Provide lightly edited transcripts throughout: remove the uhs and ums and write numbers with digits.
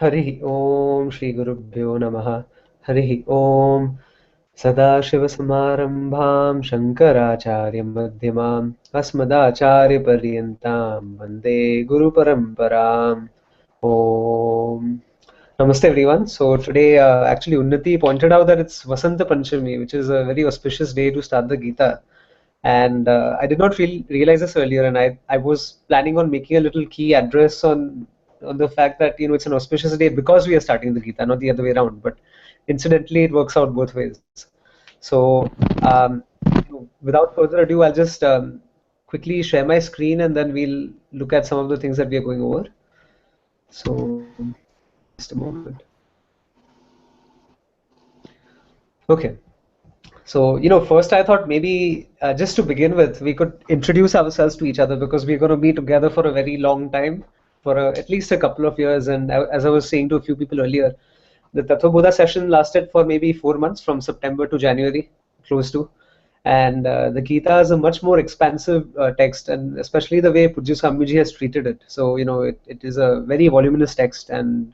Hariḥ Om Shri Gurubhyo Namaḥ. Hariḥ Om Sadashivasamarambham Shankaracharya Madhyamam Asmadacharya Paryantam Vande Guru Paramparam. Om. Namaste everyone. So today actually Unnati pointed out that it's Vasanta Panchami, which is a very auspicious day to start the Gita. And I did not realize this earlier, and I was planning on making a little key address on the fact that it's an auspicious day because we are starting the Gita, not the other way around. But incidentally, it works out both ways. So without further ado, I'll just quickly share my screen, and then we'll look at some of the things that we are going over. So just a moment. Okay. So, first I thought maybe just to begin with, we could introduce ourselves to each other because we're going to be together for a very long time, for at least a couple of years. And as I was saying to a few people earlier, the Tattva session lasted for maybe 4 months, from September to January, close to. And the Gita is a much more expansive text, and especially the way Pujya Swamiji has treated it. So, it is a very voluminous text, and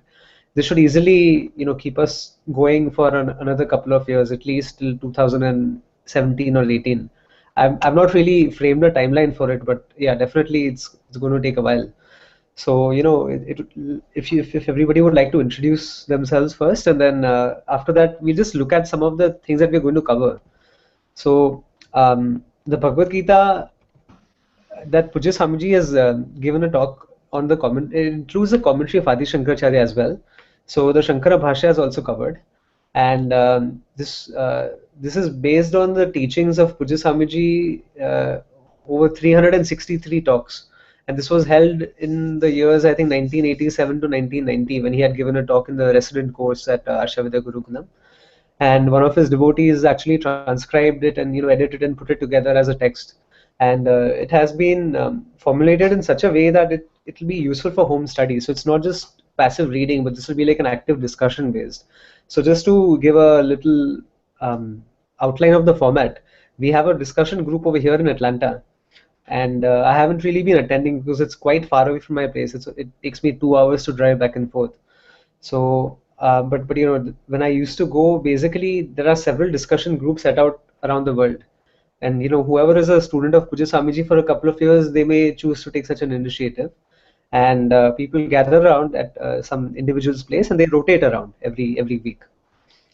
this should easily keep us going for another couple of years, at least till 2017 or 18. I've not really framed a timeline for it, but yeah, definitely it's going to take a while. So if everybody would like to introduce themselves first, and then after that we'll just look at some of the things that we're going to cover. So the Bhagavad Gita that Pujya Swamiji has given a talk on the comment. It includes a commentary of Adi Shankaracharya as well. So the Shankara Bhashya is also covered, and this is based on the teachings of Pujya Swamiji over 363 talks, and this was held in the years I think 1987 to 1990 when he had given a talk in the resident course at Arshavida Gurukulam, and one of his devotees actually transcribed it and edited and put it together as a text, and it has been formulated in such a way that it will be useful for home study. So it's not just passive reading, but this will be like an active discussion based. So just to give a little outline of the format, we have a discussion group over here in Atlanta, and I haven't really been attending because it's quite far away from my place. It takes me 2 hours to drive back and forth. So but when I used to go, basically there are several discussion groups set out around the world, and whoever is a student of Pujya Swamiji for a couple of years, they may choose to take such an initiative, and people gather around at some individual's place, and they rotate around every week.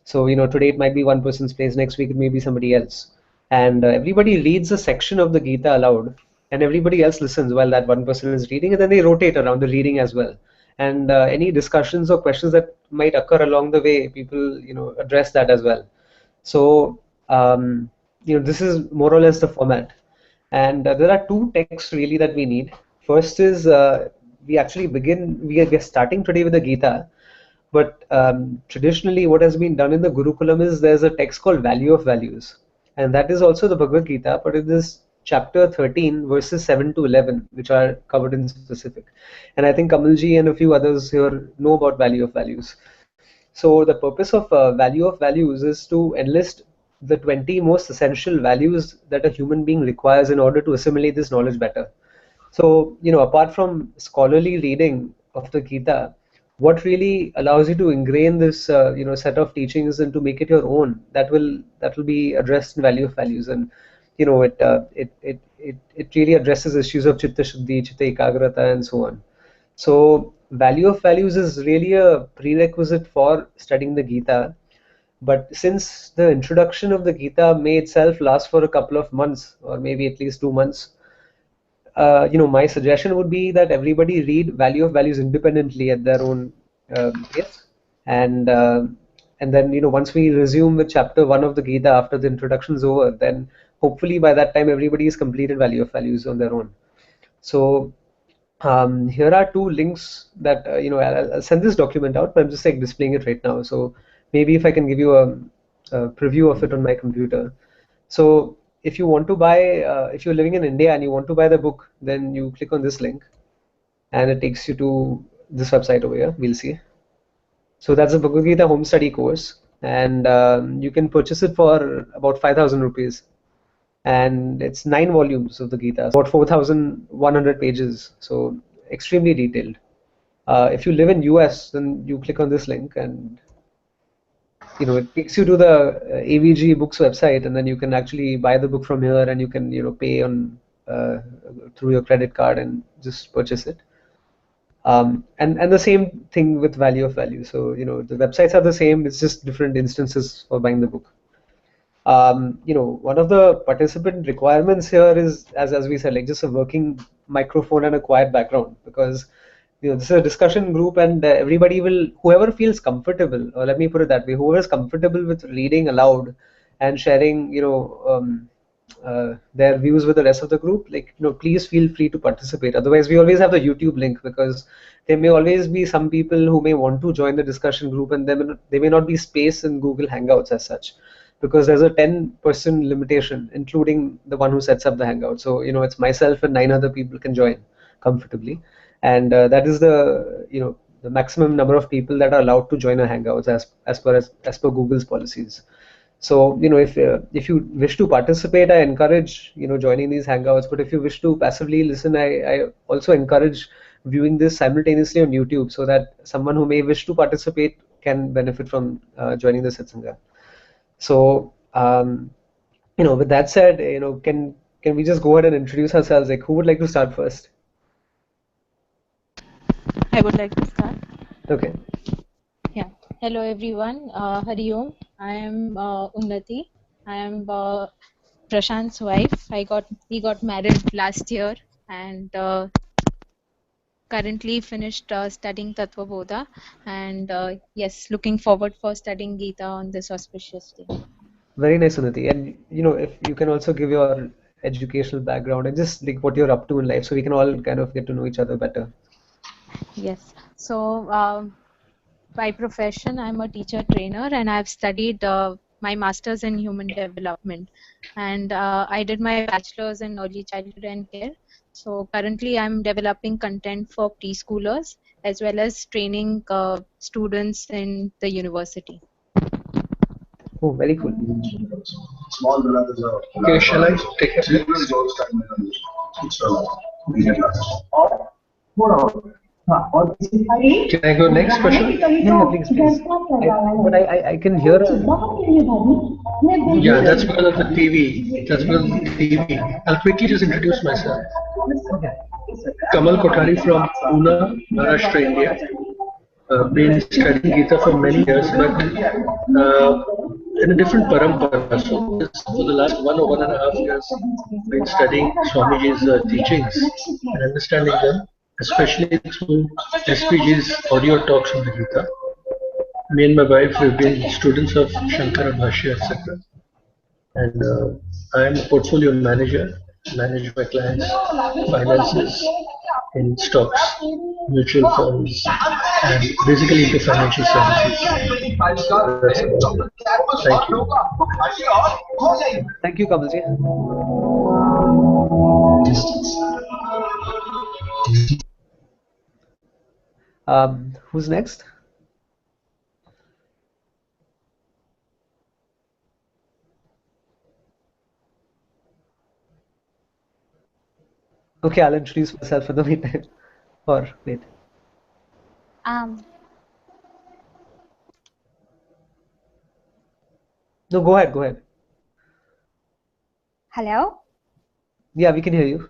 So today it might be one person's place, next week it may be somebody else, and everybody reads a section of the Gita aloud, and everybody else listens while that one person is reading, and then they rotate around the reading as well. And any discussions or questions that might occur along the way, people address that as well. So this is more or less the format, and there are two texts really that we need. First is we are starting today with the Gita, but traditionally what has been done in the Gurukulam is there's a text called Value of Values, and that is also the Bhagavad Gita, but it is chapter 13 verses 7 to 11 which are covered in specific. And I think Kamalji and a few others here know about Value of Values. So the purpose of Value of Values is to enlist the 20 most essential values that a human being requires in order to assimilate this knowledge better. So, apart from scholarly reading of the Gita, what really allows you to ingrain this, set of teachings and to make it your own, that will be addressed in Value of Values, and it really addresses issues of Chitta Shuddhi, Chitta Ekagrata, and so on. So, Value of Values is really a prerequisite for studying the Gita. But since the introduction of the Gita may itself last for a couple of months, or maybe at least 2 months, my suggestion would be that everybody read Value of Values independently at their own pace, and then once we resume with chapter 1 of the Gita after the introduction is over, then hopefully by that time everybody has completed Value of Values on their own. So here are two links that I'll send this document out, but I'm just like displaying it right now. So maybe if I can give you a preview of it on my computer. So if you want to buy, if you're living in India and you want to buy the book, then you click on this link, and it takes you to this website over here. We'll see. So that's the Bhagavad Gita home study course, and you can purchase it for about 5,000 rupees. And it's 9 volumes of the Gita, about 4,100 pages, so extremely detailed. If you live in US, then you click on this link and it takes you to the AVG Books website, and then you can actually buy the book from here, and you can pay on through your credit card and just purchase it. And the same thing with value of value. So the websites are the same. It's just different instances for buying the book. One of the participant requirements here is, as we said, like just a working microphone and a quiet background, because this is a discussion group, and everybody whoever feels comfortable, or let me put it that way, whoever is comfortable with reading aloud and sharing, their views with the rest of the group, please feel free to participate. Otherwise, we always have the YouTube link, because there may always be some people who may want to join the discussion group, and there may not be space in Google Hangouts as such, because there's a 10-person limitation, including the one who sets up the Hangout. So it's myself and 9 other people can join comfortably, and that is the maximum number of people that are allowed to join a Hangouts as per Google's policies. So if you wish to participate, I encourage joining these Hangouts. But if you wish to passively listen, I also encourage viewing this simultaneously on YouTube, so that someone who may wish to participate can benefit from joining the satsanga. So with that said, can we just go ahead and introduce ourselves? Like, who would like to start first? I would like to start. Okay. Yeah. Hello everyone. Hari Om. I am Unnati. I am Prashant's wife. He got married last year, and currently finished studying Tattva Bodha, and yes, looking forward for studying Gītā on this auspicious day. Very nice, Unnati. And if you can also give your educational background and just like what you're up to in life, so we can all kind of get to know each other better. Yes. So by profession, I'm a teacher trainer, and I've studied my master's in human development, and I did my bachelor's in early childhood and care. So currently I'm developing content for preschoolers as well as training students in the university. Oh, very cool. Okay, shall I take it? Can I go next question? Yeah, please. But I can hear. Yeah, that's because of the TV. I'll quickly just introduce myself. Okay. Kamal Kothari from Pune, Maharashtra, India. Been studying Gītā for many years, but in a different parampara. So for the last 1.5 years, been studying Swamiji's teachings and understanding them, especially through SPG's audio talks on the Gītā. Me and my wife have been students of Shankara Bhashya, etc. And I am a portfolio manager, manage my clients' finances in stocks, mutual funds, and basically into financial services. Thank you. Thank you, Kamalji. Who's next? Okay, I'll introduce myself in the meantime. Or wait. No, go ahead. Hello? Yeah, we can hear you.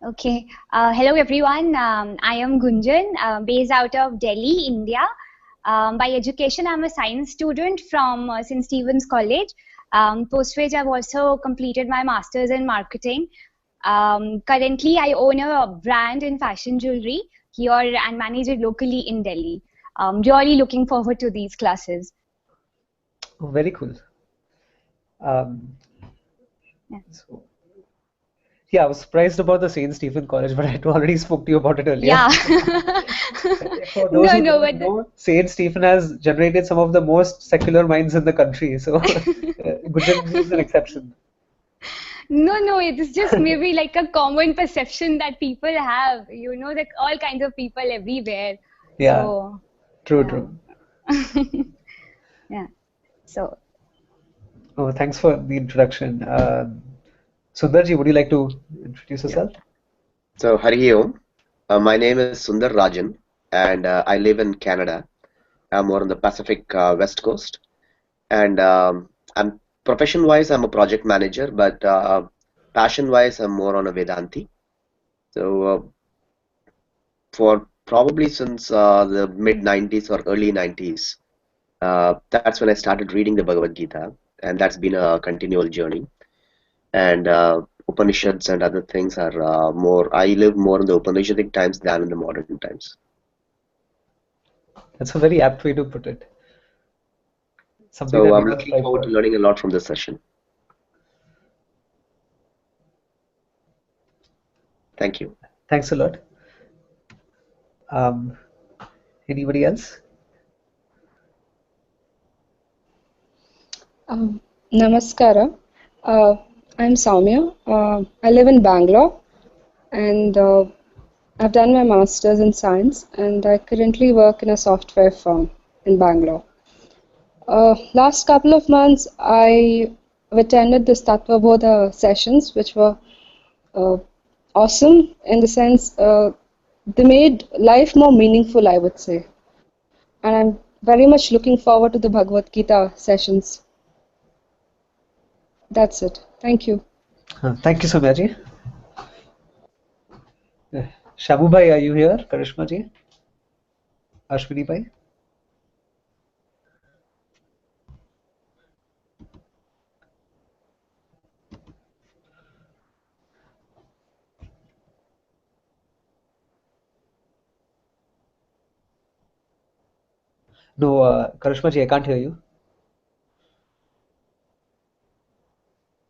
Okay. Hello, everyone. I am Gunjan, based out of Delhi, India. By education, I'm a science student from St. Stephen's College. Post which I've also completed my master's in marketing. Currently, I own a brand in fashion jewelry here and manage it locally in Delhi. Really looking forward to these classes. Oh, very cool. Yeah, I was surprised about the St. Stephen College, but I had already spoke to you about it earlier. Yeah. For those who don't know, St. Stephen has generated some of the most secular minds in the country, so Gunjan is an exception. No, it's just maybe like a common perception that people have, like all kinds of people everywhere. Yeah, so, true. Yeah, so. Oh, thanks for the introduction. Sundarji, would you like to introduce yourself? So, Hariḥ Om. My name is Sundar Rajan. and I live in Canada. I'm more on the Pacific West Coast, and I'm profession-wise I'm a project manager, but passion-wise I'm more on a Vedanti. So for probably since the mid 90s or early 90s, that's when I started reading the Bhagavad Gita, and that's been a continual journey. And Upanishads and other things are more. I live more in the Upanishadic times than in the modern times. That's a very apt way to put it. Something So that I'm we must looking strive forward to for. learning a lot from this session. Thank you. Thanks a lot. Anybody else? Namaskara. I'm Soumya. I live in Bangalore, and I've done my master's in science, and I currently work in a software firm in Bangalore. Last couple of months, I attended the Tattva Bodha sessions, which were awesome in the sense they made life more meaningful, I would say. And I'm very much looking forward to the Bhagavad Gita sessions. That's it. Thank you. Thank you, Soumya ji. Shabu bhai, are you here? Karishma ji? Ashwini bhai? No, Karishma ji, I can't hear you.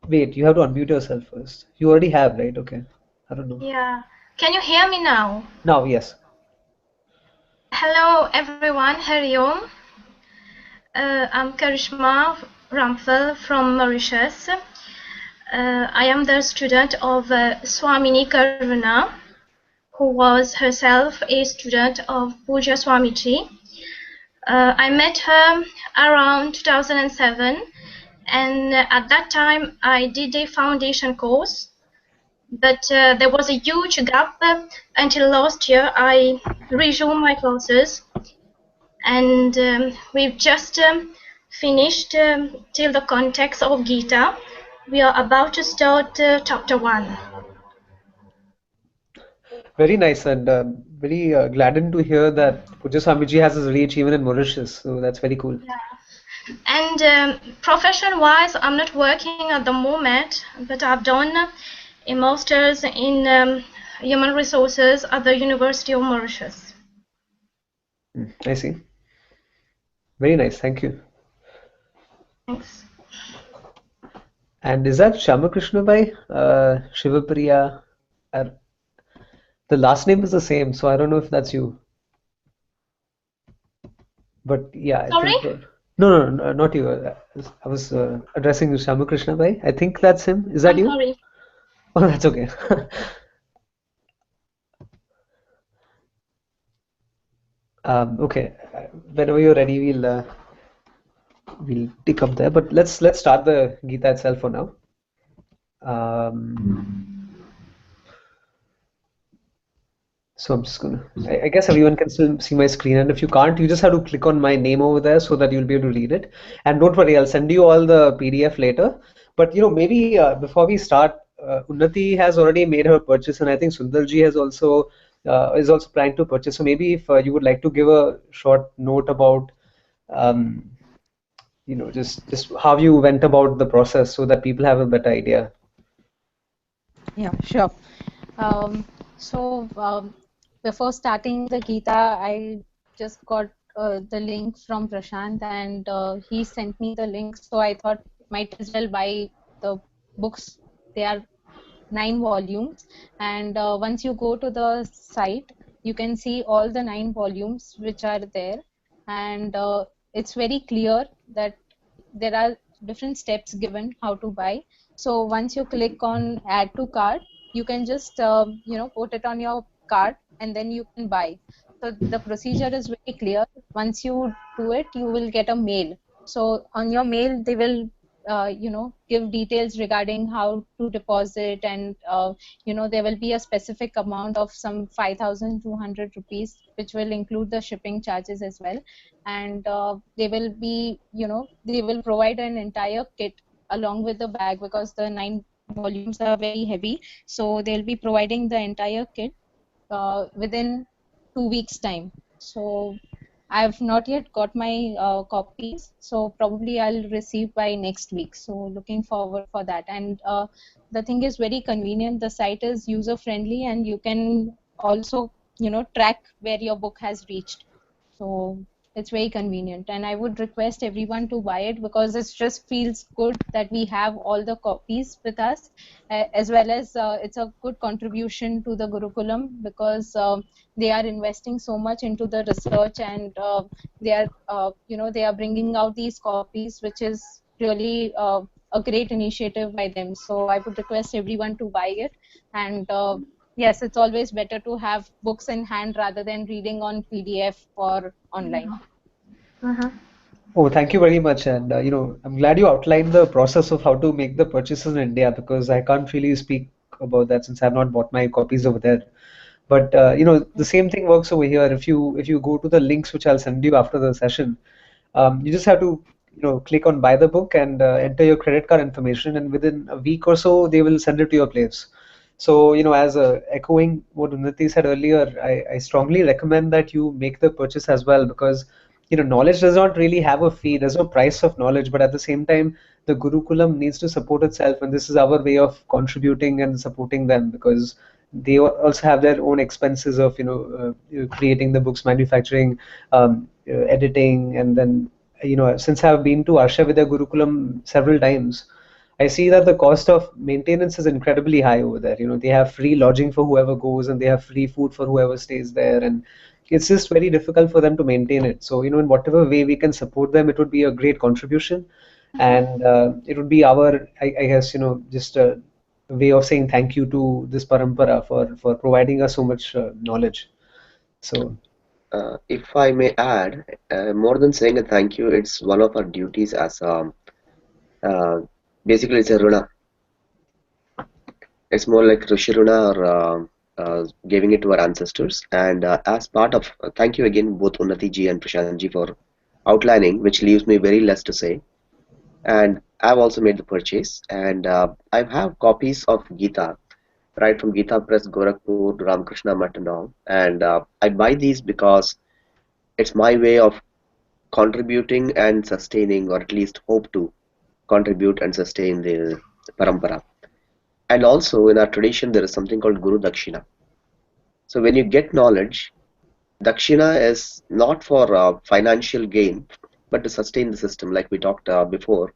Wait, you have to unmute yourself first. You already have, right? Okay. I don't know. Yeah. Can you hear me now? Now, yes. Hello, everyone. Hari Om. I'm Karishma Ramphal from Mauritius. I am the student of Swamini Karuna, who was herself a student of Pujya Swamiji. I met her around 2007, and at that time I did a foundation course. But there was a huge gap until last year. I resumed my classes, and we've just finished till the context of Gita. We are about to start chapter 1. Very nice, and very gladdened to hear that Pujya Swamiji has his reach even in Mauritius. So that's very cool. Yeah. And profession-wise, I'm not working at the moment, but I've done a master's in human resources at the University of Mauritius. I see. Very nice. Thank you. Thanks. And is that Shamakrishna bhai? Shivapriya? The last name is the same, so I don't know if that's you. But yeah, I Sorry? think. No, not you. I was addressing Shamakrishna bhai. I think that's him. Is that I'm you? sorry. Oh, that's okay. Okay. Whenever you're ready, we'll pick up there. But let's start the Gita itself for now. So I'm just gonna. I guess everyone can still see my screen, and if you can't, you just have to click on my name over there so that you'll be able to read it. And don't worry, I'll send you all the PDF later. But maybe before we start, Unnati has already made her purchase, and I think Sundarji has also is also planning to purchase. So maybe if you would like to give a short note about, just how you went about the process, so that people have a better idea. Yeah, sure. Before starting the Gita, I just got the link from Prashant, and he sent me the link, so I thought might as well buy the books. They are 9 volumes, and once you go to the site, you can see all the 9 volumes which are there, and it's very clear that there are different steps given how to buy. So once you click on add to cart, you can just put it on your cart, and then you can buy. So the procedure is very clear. Once you do it, you will get a mail. So on your mail, they will give details regarding how to deposit, and there will be a specific amount of some 5,200 rupees, which will include the shipping charges as well. And they will provide an entire kit along with the bag, because the 9 volumes are very heavy. So they'll be providing the entire kit within 2 weeks time. So I've not yet got my copies, so probably I'll receive by next week. So looking forward for that. And the thing is very convenient. The site is user friendly, and you can also track where your book has reached. So it's very convenient, and I would request everyone to buy it, because it just feels good that we have all the copies with us, as well as it's a good contribution to the Gurukulam, because they are investing so much into the research, and they are bringing out these copies, which is really a great initiative by them. So I would request everyone to buy it. And yes, it's always better to have books in hand rather than reading on PDF or online. Oh, thank you very much. And I'm glad you outlined the process of how to make the purchases in India, because I can't really speak about that since I've not bought my copies over there. But the same thing works over here. If you go to the links which I'll send you after the session, you just have to click on buy the book and enter your credit card information, and within a week or so they will send it to your place. So as echoing what Unnati said earlier, I strongly recommend that you make the purchase as well, because knowledge does not really have a fee. There's no price of knowledge, but at the same time, the Gurukulam needs to support itself, and this is our way of contributing and supporting them, because they also have their own expenses of creating the books, manufacturing, editing, and then since I've been to Arsha Vidya Gurukulam several times, I see that the cost of maintenance is incredibly high over there. They have free lodging for whoever goes, and they have free food for whoever stays there, and it's just very difficult for them to maintain it. So in whatever way we can support them, it would be a great contribution, and it would be our, I guess, just a way of saying thank you to this parampara for providing us so much knowledge. So if I may add, more than saying a thank you, it's one of our duties as basically it's a runa. It's more like Rishi Runa, or giving it to our ancestors. And as part of, thank you again, both Unnati ji and Prashant ji, for outlining, which leaves me very less to say. And I've also made the purchase, and I have copies of Gītā, right from Gītā Press, Gorakhpur, Ramakrishna Math and all. And I buy these because it's my way of contributing and sustaining, or at least hope to contribute and sustain the parampara. And also in our tradition, there is something called Guru Dakshina. So when you get knowledge, Dakshina is not for financial gain, but to sustain the system. Like we talked before,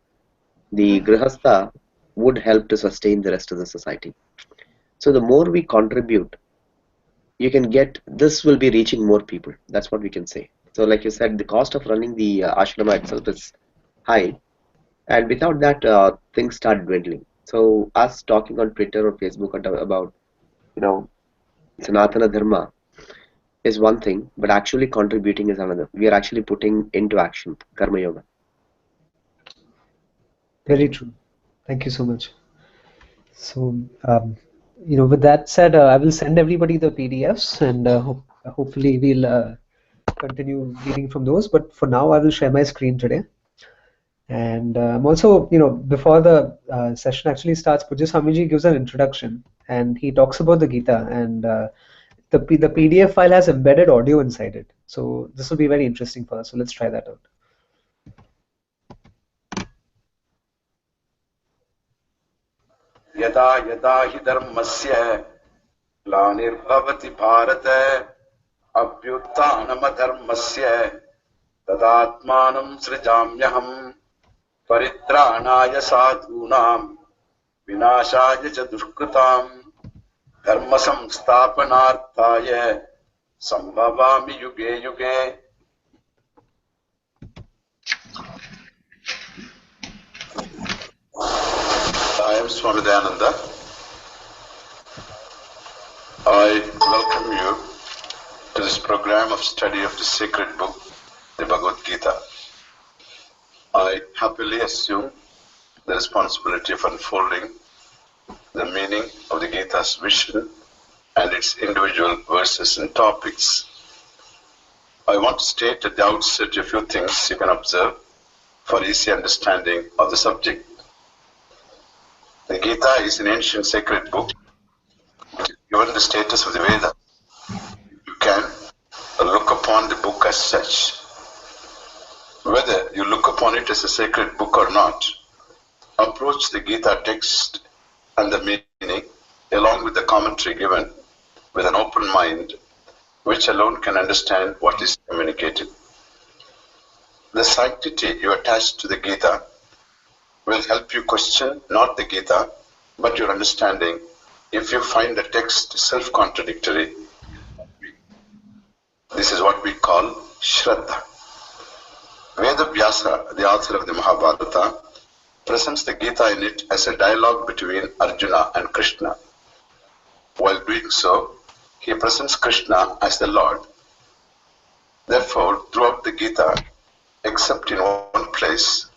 the Grihastha would help to sustain the rest of the society. So the more we contribute, you can get, this will be reaching more people. That's what we can say. So like you said, the cost of running the ashrama itself is high. And without that, things start dwindling. So us talking on Twitter or Facebook about, Sanatana Dharma is one thing, but actually contributing is another. We are actually putting into action Karma Yoga. Very true. Thank you so much. So, with that said, I will send everybody the PDFs, and hopefully we'll continue reading from those. But for now, I will share my screen today. And I'm also, before the session actually starts, Pujya Swamiji gives an introduction, and he talks about the Gītā, and the PDF file has embedded audio inside it. So this will be very interesting for us. So let's try that out. यदा यदा हि धर्मस्य ग्लानिर्भवति भारत अभ्युत्थानमधर्मस्य तदात्मानं सृजाम्यहम् परित्राणाय साधूनां विनाशाय च दुष्कृतां धर्म संस्थापनार्थाय संभवामि युगे युगे. I am Swami Dayananda. I welcome you to this program of study of the sacred book, the Bhagavad Gītā. I happily assume the responsibility of unfolding the meaning of the Gita's vision and its individual verses and topics. I want to state at the outset a few things you can observe for easy understanding of the subject. The Gita is an ancient sacred book which is given the status of the Veda. You can look upon the book as such. Whether you look upon it as a sacred book or not, approach the Gita text and the meaning along with the commentary given with an open mind, which alone can understand what is communicated. The sanctity you attach to the Gita will help you question not the Gita, but your understanding if you find the text self-contradictory. This is what we call Shraddha. Veda Vyasa, the author of the Mahabharata, presents the Gita in it as a dialogue between Arjuna and Krishna. While doing so, he presents Krishna as the Lord. Therefore, throughout the Gita, except in one place,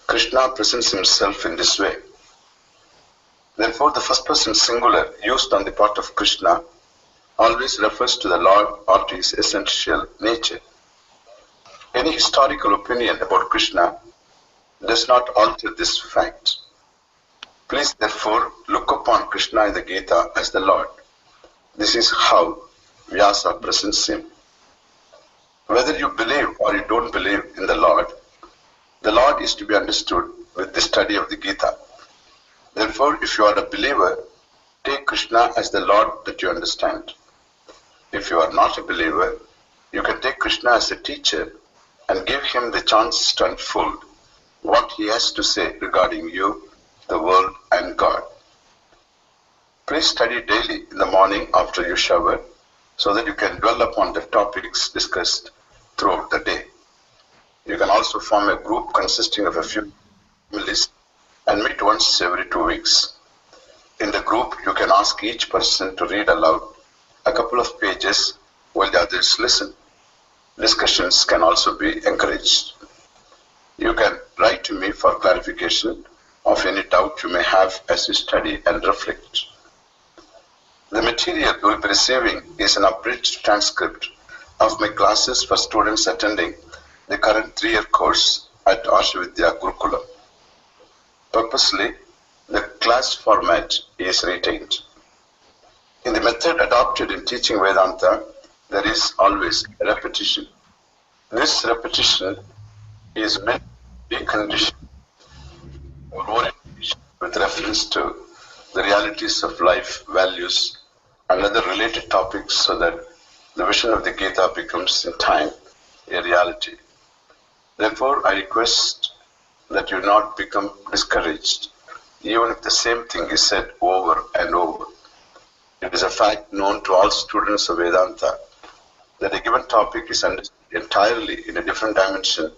Krishna presents himself in this way. Therefore, the first person singular used on the part of Krishna always refers to the Lord or to his essential nature. Any historical opinion about Krishna does not alter this fact. Please therefore look upon Krishna in the Gita as the Lord. This is how Vyasa presents him. Whether you believe or you don't believe in the Lord is to be understood with the study of the Gita. Therefore, if you are a believer, take Krishna as the Lord that you understand. If you are not a believer, you can take Krishna as a teacher and give him the chance to unfold what he has to say regarding you, the world, and God. Please study daily in the morning after you shower so that you can dwell upon the topics discussed throughout the day. You can also form a group consisting of a few families and meet once every 2 weeks. In the group, you can ask each person to read aloud a couple of pages while the others listen. Discussions can also be encouraged. You can write to me for clarification of any doubt you may have as you study and reflect. The material you will be receiving is an abridged transcript of my classes for students attending the current 3-year course at Ashavidya Gurukulam. Purposely, the class format is retained. In the method adopted in teaching Vedanta, there is always a repetition. This repetition is meant to be conditioned or orientation with reference to the realities of life, values, and other related topics so that the vision of the Gita becomes in time a reality. Therefore, I request that you not become discouraged, even if the same thing is said over and over. It is a fact known to all students of Vedanta that a given topic is understood entirely in a different dimension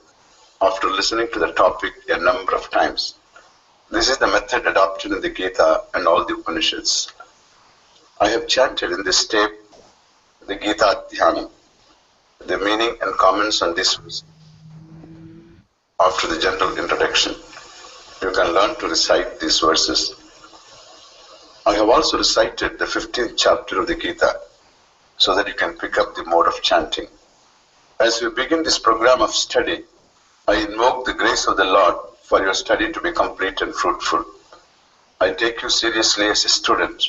after listening to the topic a number of times. This is the method adopted in the Gita and all the Upanishads. I have chanted in this tape the Gita Dhyana, the meaning and comments on this verse after the general introduction. You can learn to recite these verses. I have also recited the 15th chapter of the Gita so that you can pick up the mode of chanting. As we begin this program of study, I invoke the grace of the Lord for your study to be complete and fruitful. I take you seriously as a student,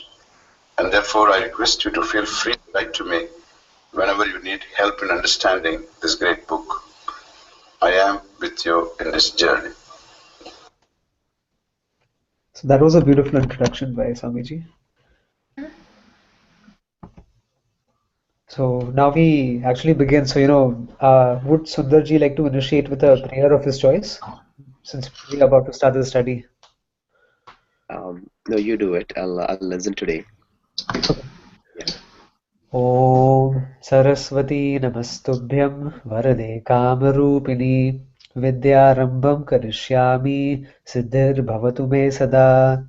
and therefore I request you to feel free to write to me whenever you need help in understanding this great book. I am with you in this journey. So that was a beautiful introduction by Swamiji. So now we actually begin. So, would Sundarji like to initiate with a prayer of his choice, since we are about to start the study? No, you do it. I'll listen today. Okay. Yeah. Om Saraswati Namastubhyam Varade Kamarupini Vidyarambham Karishyami Siddhir Bhavatu Me Sada.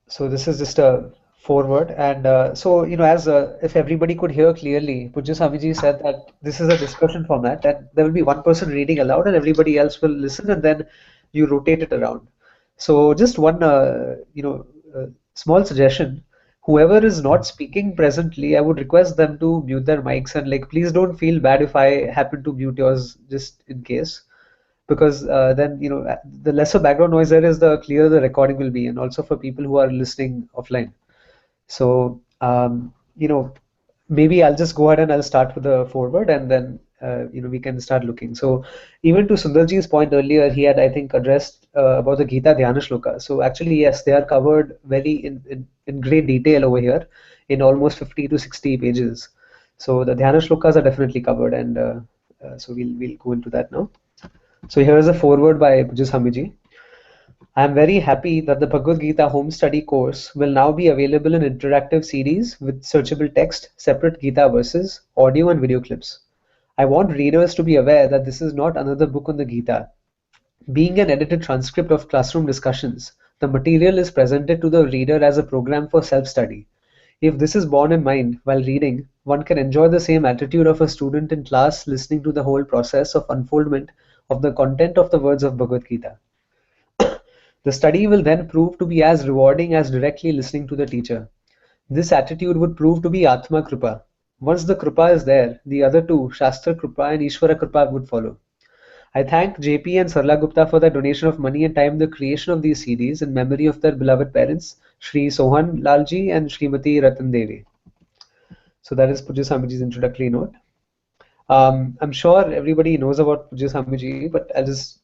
So this is just a forward. And so, as if everybody could hear clearly, Pujya Swamiji said that this is a discussion format, and there will be one person reading aloud and everybody else will listen, and then you rotate it around. So just one, small suggestion. Whoever is not speaking presently, I would request them to mute their mics, and please don't feel bad if I happen to mute yours just in case, because then the lesser background noise there is, the clearer the recording will be, and also for people who are listening offline. So, maybe I'll just go ahead and I'll start with the forward, and then, we can start looking. So, even to Sundarji's point earlier, he had, I think, addressed about the Gita Dhyana Shloka. So, actually, yes, they are covered very in great detail over here in almost 50 to 60 pages. So, the Dhyana Shlokas are definitely covered, and so we'll go into that now. So, here is a forward by Pujya Swamiji. I am very happy that the Bhagavad Gita home study course will now be available in interactive series with searchable text, separate Gita verses, audio and video clips. I want readers to be aware that this is not another book on the Gita. Being an edited transcript of classroom discussions, the material is presented to the reader as a program for self-study. If this is borne in mind while reading, one can enjoy the same attitude of a student in class listening to the whole process of unfoldment of the content of the words of Bhagavad Gita. The study will then prove to be as rewarding as directly listening to the teacher. This attitude would prove to be Atma Kripa. Once the Kripa is there, the other two, Śāstra Kripa and Īśvara Kripa, would follow. I thank JP and Sarla Gupta for their donation of money and time in the creation of these CDs in memory of their beloved parents, Shri Sohan Lalji and Srimati Ratan Devi. So that is Pujya Swamiji's introductory note. I'm sure everybody knows about Pujya Swamiji, but I'll just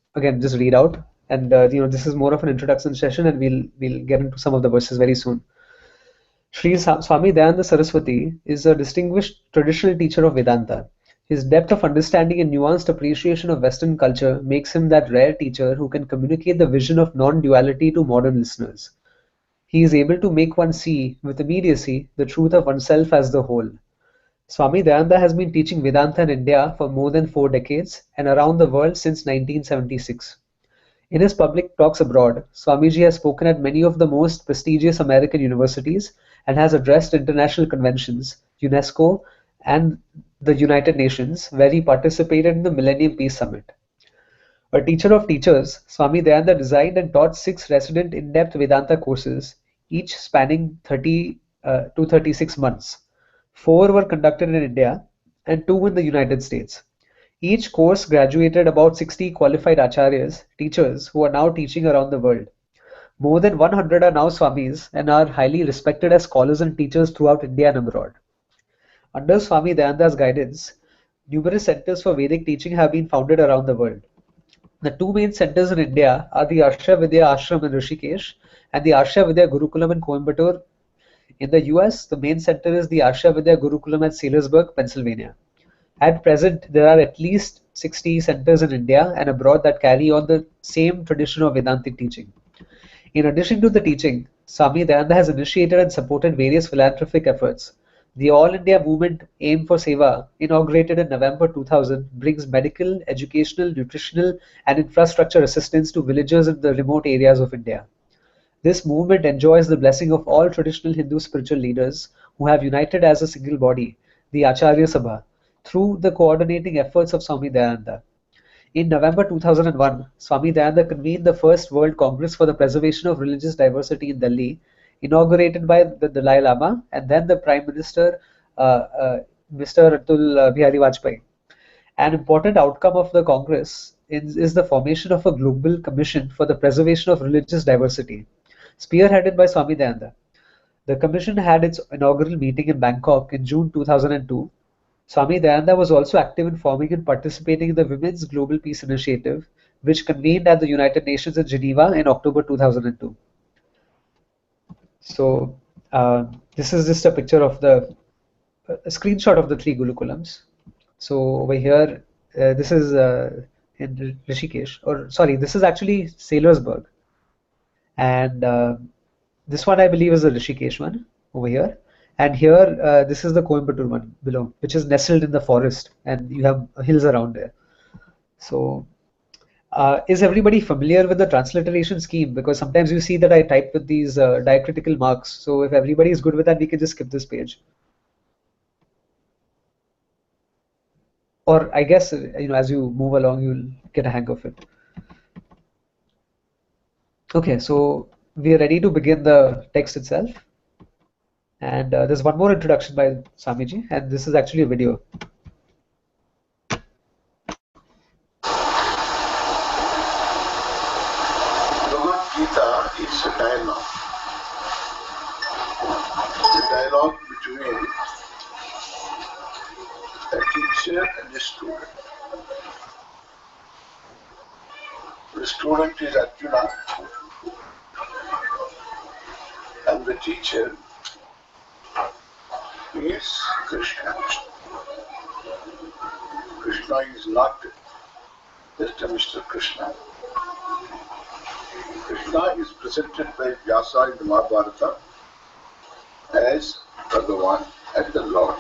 read out. And this is more of an introduction session, and we'll get into some of the verses very soon. Sri Swami Dayananda Saraswati is a distinguished traditional teacher of Vedanta. His depth of understanding and nuanced appreciation of Western culture makes him that rare teacher who can communicate the vision of non-duality to modern listeners. He is able to make one see, with immediacy, the truth of oneself as the whole. Swami Dayananda has been teaching Vedanta in India for more than 4 decades and around the world since 1976. In his public talks abroad, Swamiji has spoken at many of the most prestigious American universities and has addressed international conventions, UNESCO, and the United Nations, where he participated in the Millennium Peace Summit. A teacher of teachers, Swami Dayananda designed and taught 6 resident in-depth Vedanta courses, each spanning 30 to 36 months. 4 were conducted in India and 2 in the United States. Each course graduated about 60 qualified acharyas, teachers, who are now teaching around the world. More than 100 are now Swamis and are highly respected as scholars and teachers throughout India and abroad. Under Swami Dayananda's guidance, numerous centers for Vedic teaching have been founded around the world. The 2 main centers in India are the Arsha Vidya Ashram in Rishikesh and the Arsha Vidya Gurukulam in Coimbatore. In the US, the main center is the Arsha Vidya Gurukulam at Salisbury, Pennsylvania. At present, there are at least 60 centers in India and abroad that carry on the same tradition of Vedantic teaching. In addition to the teaching, Swami Dayananda has initiated and supported various philanthropic efforts. The All India Movement Aim for Seva, inaugurated in November 2000, brings medical, educational, nutritional, and infrastructure assistance to villagers in the remote areas of India. This movement enjoys the blessing of all traditional Hindu spiritual leaders who have united as a single body, the Acharya Sabha, through the coordinating efforts of Swami Dayananda. In November 2001, Swami Dayananda convened the first World Congress for the Preservation of Religious Diversity in Delhi, inaugurated by the Dalai Lama and then the Prime Minister, Mr. Atul Bihari Vajpayee. An important outcome of the Congress is the formation of a global commission for the preservation of religious diversity, spearheaded by Swami Dayananda. The commission had its inaugural meeting in Bangkok in June 2002. Swami Dayananda was also active in forming and participating in the Women's Global Peace Initiative, which convened at the United Nations in Geneva in October 2002. So this is just a picture of a screenshot of the 3 Gurukulams. So over here, this is in Rishikesh, or sorry, this is actually Sailorsburg. And this one I believe is the Rishikesh one over here. And here, this is the Coimbatore one below, which is nestled in the forest, and you have hills around there. So Is everybody familiar with the transliteration scheme? Because sometimes you see that I type with these diacritical marks. So if everybody is good with that, we can just skip this page. Or I guess, as you move along, you'll get a hang of it. Okay, so we are ready to begin the text itself. And there's one more introduction by Swamiji, and this is actually a video. Gītā is a dialogue. The dialogue between a teacher and a student. The student is Arjuna and the teacher is Krishna. Krishna is not just a Mr. Krishna. Krishna is presented by Vyasa in the Mahabharata as Bhagavan, as the Lord,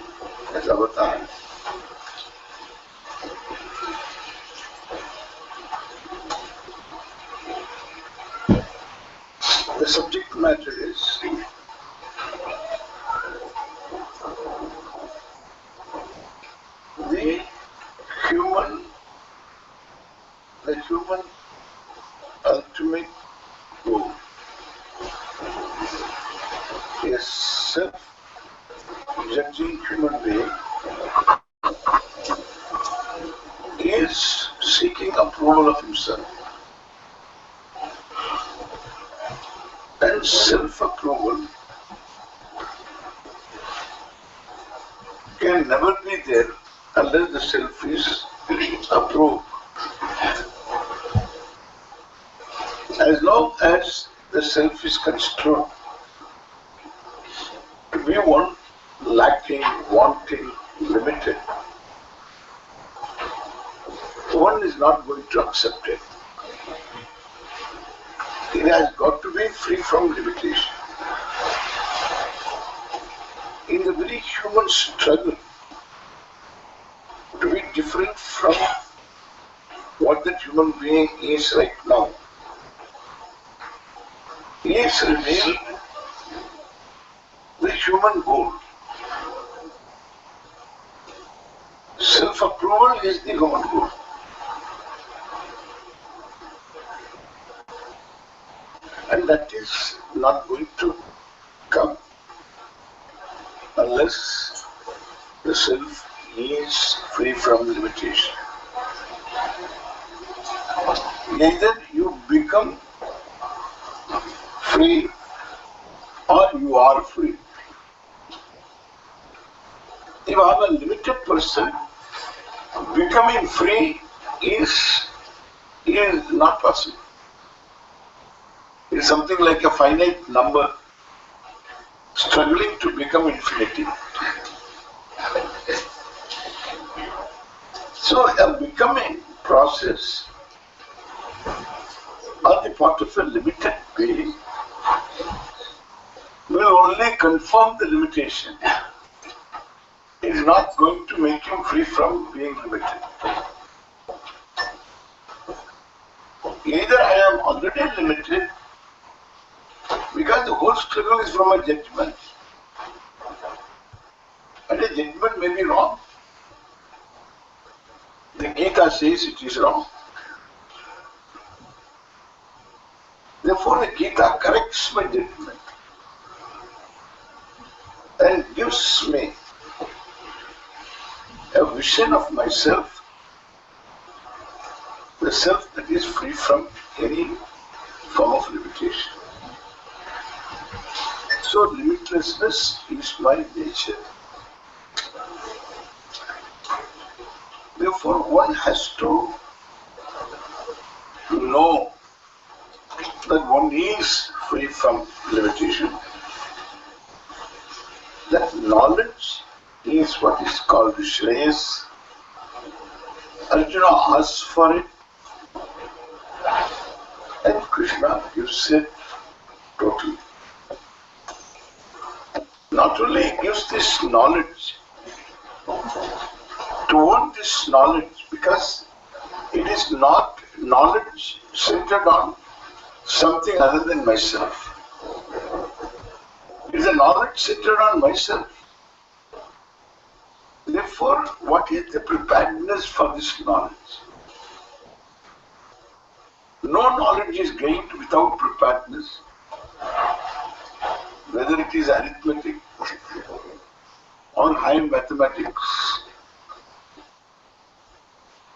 as Avatar. The subject matter is the human ultimate goal. A self-judging human being is seeking approval of himself. And self-approval can never be there unless the self is approved. As long as the self is construed to be one lacking, wanting, limited, one is not going to accept it. It has got to be free from limitation. In the very human struggle to be different from what that human being is right now, is revealed the human goal. Self-approval is the human goal. And that is not going to come unless the self is free from limitation. Either you become free or you are free. If I am a limited person, becoming free is not possible. It is something like a finite number struggling to become infinity. So a becoming process on the part of a limited being will only confirm the limitation. It is not going to make him free from being limited. Either I am already limited because the whole struggle is from a judgment, and a judgment may be wrong. The Gītā says it is wrong. Therefore, the Gītā corrects my judgment and gives me a vision of myself, the self that is free from any form of limitation. So limitlessness is my nature. Therefore, one has to know that one is free from limitation. That knowledge is what is called Shreyas. Arjuna asks for it, and Krishna gives it totally. Not only gives this knowledge, to own this knowledge, because it is not knowledge centered on something other than myself. It is a knowledge centered on myself. Therefore, what is the preparedness for this knowledge? No knowledge is gained without preparedness, whether it is arithmetic or high mathematics.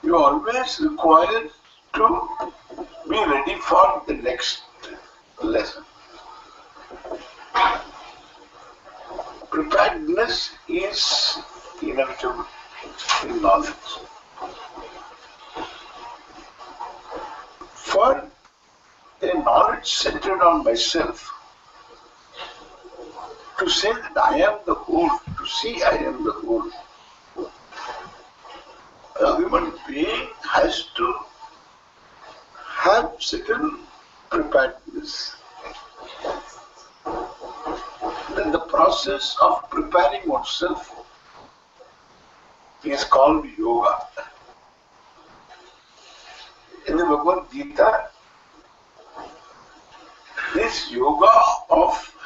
You always require to be ready for the next lesson. Preparedness is inevitable in knowledge. For a knowledge centered on myself, to say that I am the whole, to see I am the whole, a human being has to have certain preparedness. Then the process of preparing oneself is called yoga. In the Bhagavad Gītā, this yoga of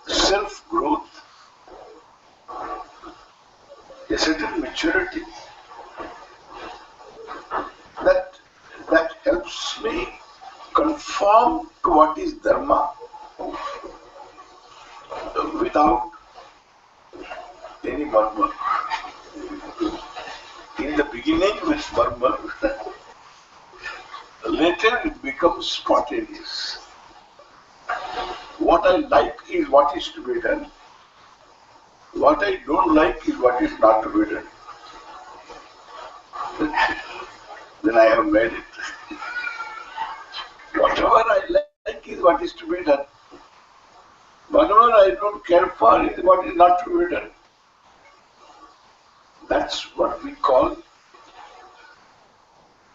self-growth, a certain maturity, that helps me conform to what is dharma without any murmur. In the beginning with murmur, later it becomes spontaneous. What I like is what is to be done. What I don't like is what is not to be done. Then I have made it. Whatever I like is what is to be done. Whatever I don't care for is what is not to be done. That's what we call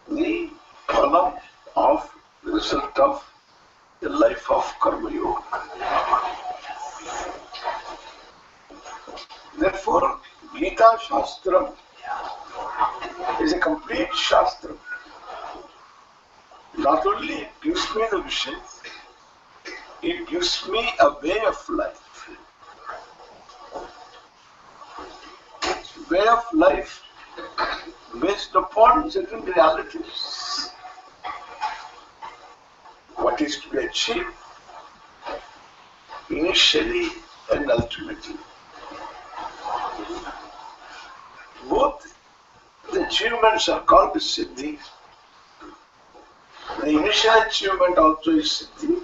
the phala of the result of the life of Karma Yoga. Therefore, Gītā Śāstra is a complete Śāstra. Not only it gives me the vision, it gives me a way of life. Way of life based upon certain realities. What is to be achieved initially and ultimately. Both the achievements are called Siddhi. The initial achievement also is Siddhi,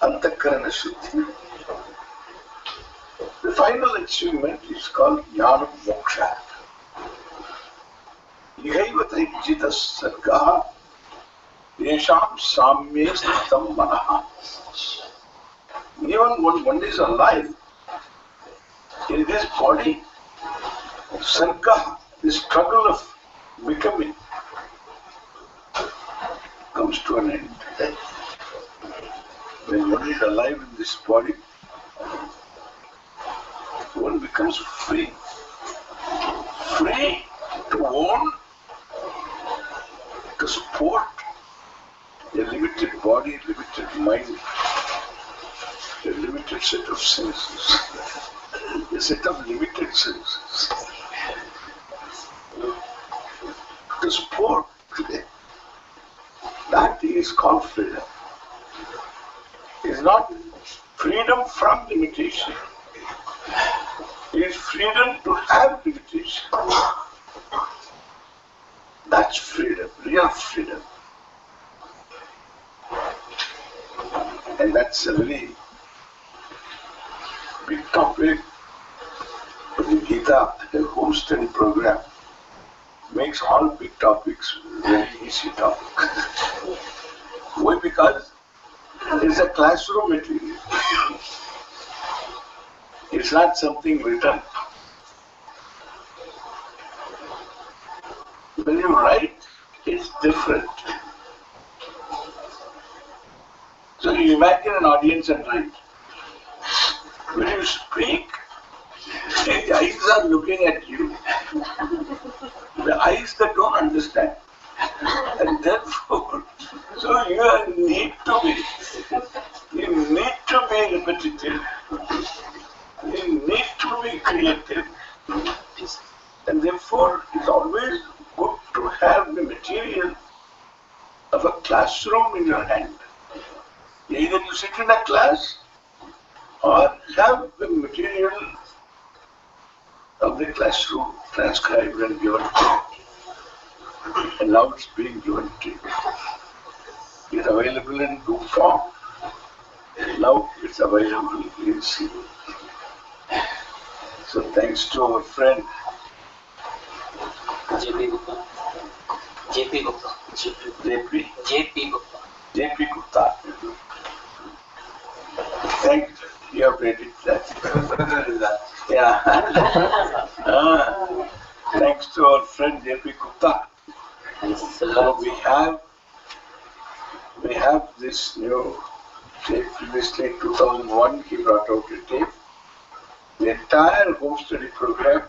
Antakarana Siddhi. The final achievement is called Jnana Moksha. Ihaiva taijjita sargaha yesham samye sthitam manaha. Even when one is alive, in this body, sargaha, the struggle of becoming, comes to an end. When one is alive in this body, one becomes free. Free to own, to support a limited body, limited mind, a limited set of senses, a set of limited senses. To support them. That is called freedom. It is not freedom from limitation. It is freedom to have limitation. That's freedom, real freedom. And that's a very big topic. But the Gītā, the home study program, makes all big topics very easy topic. Why? Because it's a classroom material. It's not something written. When you write, it's different. So you imagine an audience and write. When you speak, The eyes are looking at you. The eyes that don't understand. And therefore, so you need to be repetitive. You need to be creative. And therefore, it's always good to have the material of a classroom in your hand. Either you sit in a class or have the material of the classroom transcribed and given to you. And now it's being given to you. It's available in book form. Now it's available in CD. So thanks to our friend JP Gupta. Thank you. You have read it. Yeah. Thanks to our friend JP Gupta. So we have this new tape. Previously, 2001, he brought out a tape. The entire home study program.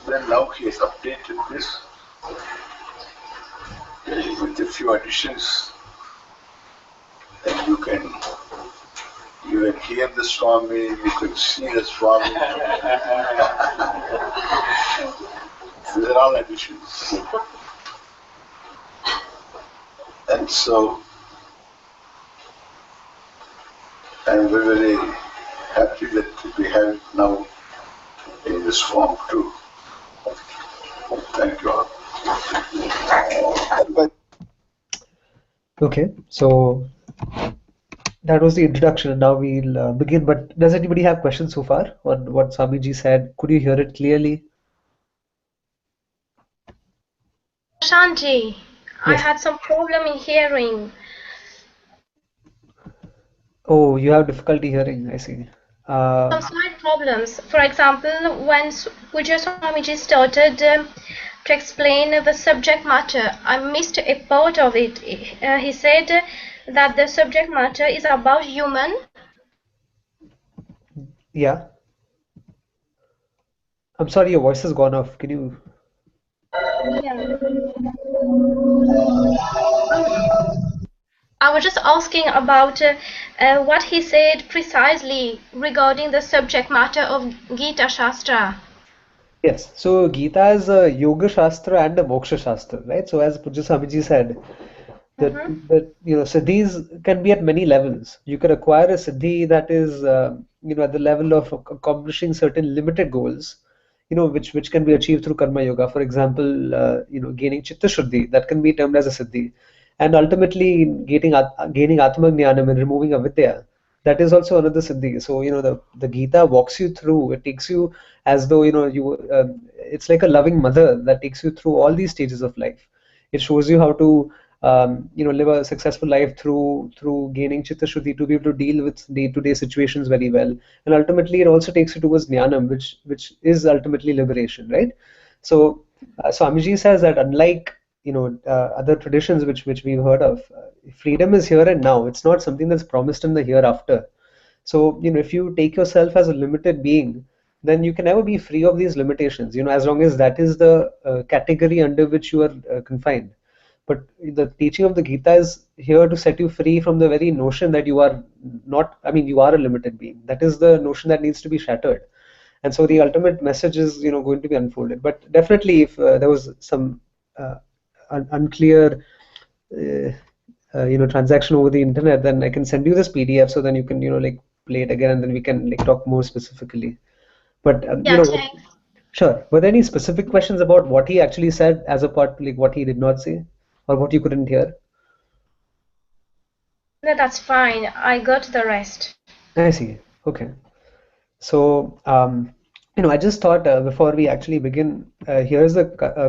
Then now he has updated this with a few additions. And you can hear the Swami, you can see the Swami. These are all additions. And so I'm very, very happy that we have it now in this form too. Thank you all. Okay, so that was the introduction, and now we'll begin. But does anybody have questions so far on what Swamiji said? Could you hear it clearly? Shanji, I Yes. had some problem in hearing. Oh, you have difficulty hearing, I see. Some slight problems. For example, when Pujya Swamiji started to explain the subject matter, I missed a part of it. He said that the subject matter is about human. Yeah. I'm sorry, your voice has gone off. Can you? Yeah. I was just asking about what he said precisely regarding the subject matter of Gītā Śāstra. Yes. So Gītā is a Yoga Shastra and a Moksha Shastra, right? So as Pujya Swamiji said, that siddhis can be at many levels. You can acquire a siddhi that is at the level of accomplishing certain limited goals, which can be achieved through karma yoga. For example, gaining chitta shuddhi, that can be termed as a siddhi, and ultimately gaining atma jnanam and removing avidya, that is also another siddhi. So the Gītā walks you through. It takes you as though it's like a loving mother that takes you through all these stages of life. It shows you how to live a successful life through gaining chitta shuddhi, to be able to deal with day-to-day situations very well, and ultimately it also takes you towards jnanam, which is ultimately liberation, right? So Swamiji says that unlike other traditions which we've heard of, freedom is here and now. It's not something that's promised in the hereafter. So if you take yourself as a limited being, then you can never be free of these limitations, as long as that is the category under which you are confined. But the teaching of the Gītā is here to set you free from the very notion that you are not, you are a limited being. That is the notion that needs to be shattered. And so the ultimate message is, going to be unfolded. But definitely, if there was some unclear, transaction over the internet, then I can send you this PDF, so then you can, play it again, and then we can talk more specifically. But Thanks. Sure. Were there any specific questions about what he actually said as a part, what he did not say, or what you couldn't hear? No, that's fine. I got the rest. I see. Okay. So, I just thought before we actually begin, here's the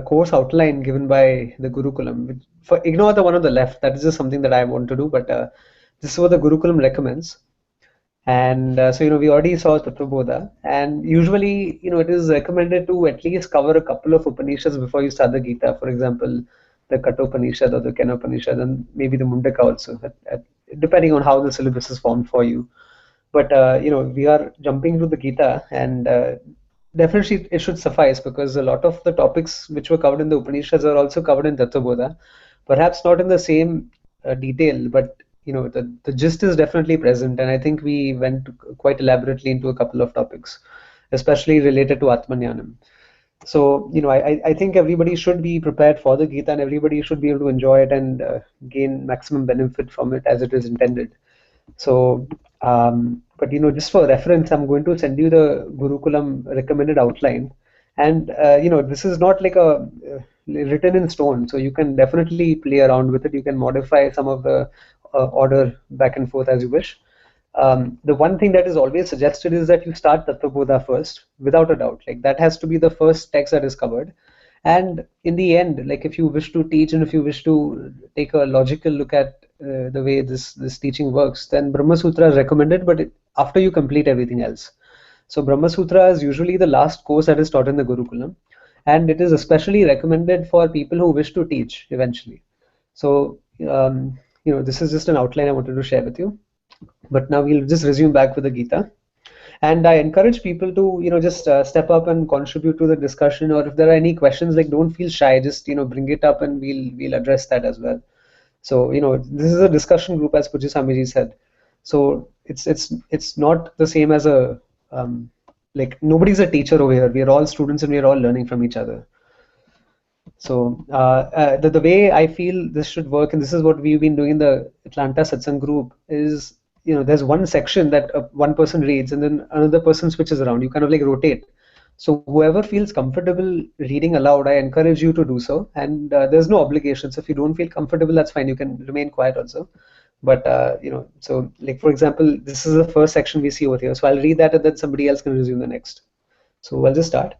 course outline given by the Gurukulam. Ignore the one on the left. That is just something that I want to do, but this is what the Gurukulam recommends. And so, we already saw Tattva-bodha, and usually, it is recommended to at least cover a couple of Upanishads before you start the Gītā. For example, the Kathopanishad or the Kenopanishad, and maybe the Mundaka also, depending on how the syllabus is formed for you. But we are jumping to the Gita, and definitely it should suffice, because a lot of the topics which were covered in the Upanishads are also covered in Tattvabodha. Perhaps not in the same detail, but the gist is definitely present, and I think we went quite elaborately into a couple of topics, especially related to Atmanyanam. So I think everybody should be prepared for the Gita, and everybody should be able to enjoy it and gain maximum benefit from it as it is intended. So but just for reference, I'm going to send you the Gurukulam recommended outline, and this is not like a written in stone, so you can definitely play around with it. You can modify some of the order back and forth as you wish. The one thing that is always suggested is that you start Tattvabodha first, without a doubt. Like, that has to be the first text that is covered. And in the end, like, if you wish to teach and if you wish to take a logical look at the way this teaching works, then Brahma Sutra is recommended, but after you complete everything else. So Brahma Sutra is usually the last course that is taught in the Gurukulam, and it is especially recommended for people who wish to teach eventually. So this is just an outline I wanted to share with you. But now we'll just resume back with the Gita. And I encourage people to, just step up and contribute to the discussion, or if there are any questions, like, don't feel shy, just, bring it up and we'll address that as well. So, this is a discussion group, as Pujya Swamiji said. So it's not the same as a, like, nobody's a teacher over here. We are all students and we are all learning from each other. So the way I feel this should work, and this is what we've been doing in the Atlanta Satsang group, is there's one section that one person reads and then another person switches around. You kind of like rotate. So whoever feels comfortable reading aloud, I encourage you to do so. And there's no obligations. If you don't feel comfortable, that's fine. You can remain quiet also. But so, like, for example, this is the first section we see over here. So I'll read that and then somebody else can resume the next. So I'll just start.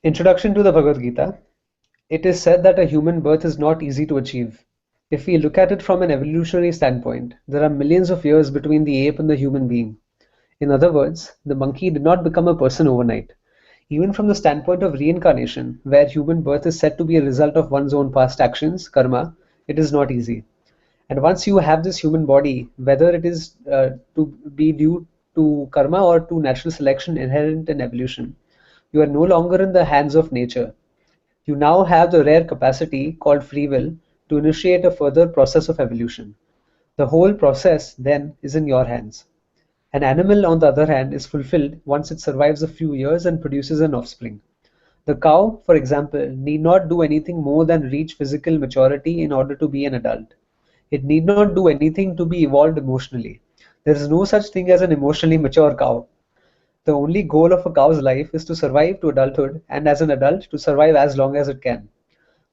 Introduction to the Bhagavad Gita. It is said that a human birth is not easy to achieve. If we look at it from an evolutionary standpoint, there are millions of years between the ape and the human being. In other words, the monkey did not become a person overnight. Even from the standpoint of reincarnation, where human birth is said to be a result of one's own past actions, karma, it is not easy. And once you have this human body, whether it is to be due to karma or to natural selection inherent in evolution, you are no longer in the hands of nature. You now have the rare capacity called free will to initiate a further process of evolution. The whole process then is in your hands. An animal, on the other hand, is fulfilled once it survives a few years and produces an offspring. The cow, for example, need not do anything more than reach physical maturity in order to be an adult. It need not do anything to be evolved emotionally. There is no such thing as an emotionally mature cow. The only goal of a cow's life is to survive to adulthood, and as an adult, to survive as long as it can.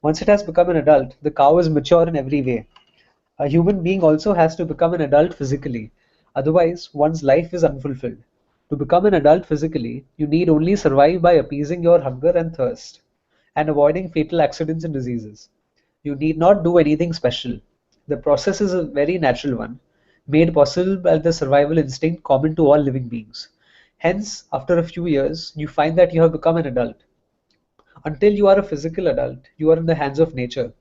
Once it has become an adult, the cow is mature in every way. A human being also has to become an adult physically. Otherwise, one's life is unfulfilled. To become an adult physically, you need only survive by appeasing your hunger and thirst, and avoiding fatal accidents and diseases. You need not do anything special. The process is a very natural one, made possible by the survival instinct common to all living beings. Hence, after a few years, you find that you have become an adult. Until you are a physical adult, you are in the hands of nature.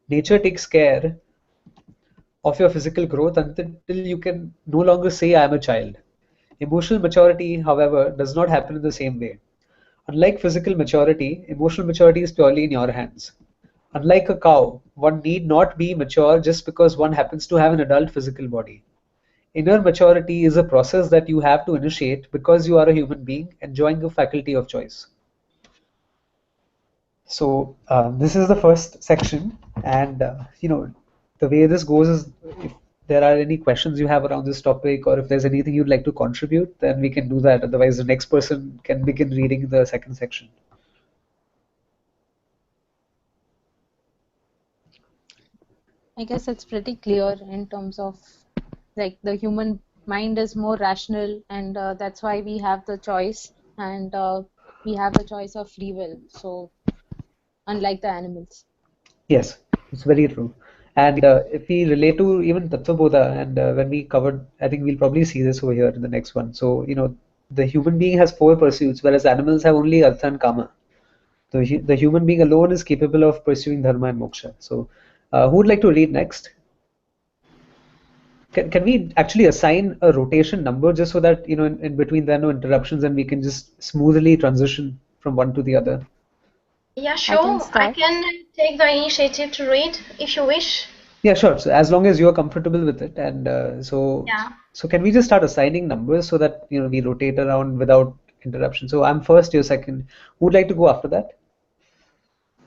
Nature takes care of your physical growth until you can no longer say, I am a child. Emotional maturity, however, does not happen in the same way. Unlike physical maturity, emotional maturity is purely in your hands. Unlike a cow, one need not be mature just because one happens to have an adult physical body. Inner maturity is a process that you have to initiate because you are a human being enjoying a faculty of choice. So this is the first section, and the way this goes is, if there are any questions you have around this topic, or if there's anything you'd like to contribute, then we can do that. Otherwise, the next person can begin reading the second section. I guess it's pretty clear in terms of, like, the human mind is more rational, and that's why we have the choice, and we have the choice of free will. So, unlike the animals. Yes, it's very true. And if we relate to even Tattvabodha, and when we covered, I think we'll probably see this over here in the next one. So, the human being has 4 pursuits, whereas animals have only Artha and Kama. The human being alone is capable of pursuing Dharma and Moksha. So, who would like to read next? Can we actually assign a rotation number just so that, in between there are no interruptions and we can just smoothly transition from one to the other? Yeah, sure. I can take the initiative to read if you wish. Yeah, sure. So as long as you're comfortable with it, and so can we just start assigning numbers so that we rotate around without interruption? So I'm first, you're second. Who would like to go after that?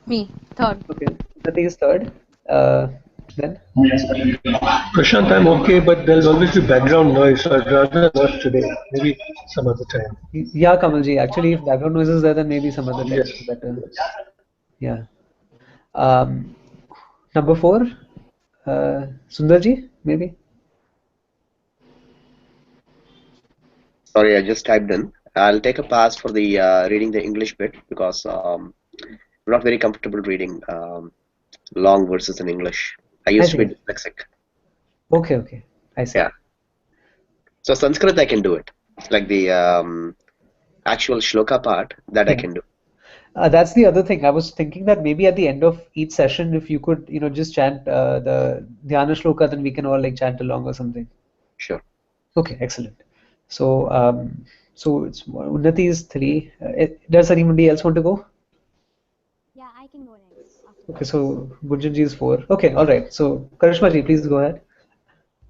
Me, third. Okay, Unnati is third. Then? Prashant, I'm okay, but there's always the background noise, so I'd rather not today. Maybe some other time. Yeah, Kamalji. Actually, if background noise is there, then maybe some other time Yes. is better. Yeah. Number 4, Sundarji, maybe. Sorry, I just typed in. I'll take a pass for the reading the English bit because I'm not very comfortable reading long verses in English. I used to be dyslexic. Okay. I see. Yeah. So Sanskrit I can do it. Like the actual shloka part that I can do. That's the other thing. I was thinking that maybe at the end of each session, if you could, just chant the Dhyana shloka, then we can all like chant along or something. Sure. Okay, excellent. So, so it's Unnati is 3. Does anybody else want to go? Yeah, I can go next. Okay, so Gunjan ji is 4. Okay, all right. So Karishma ji, please go ahead.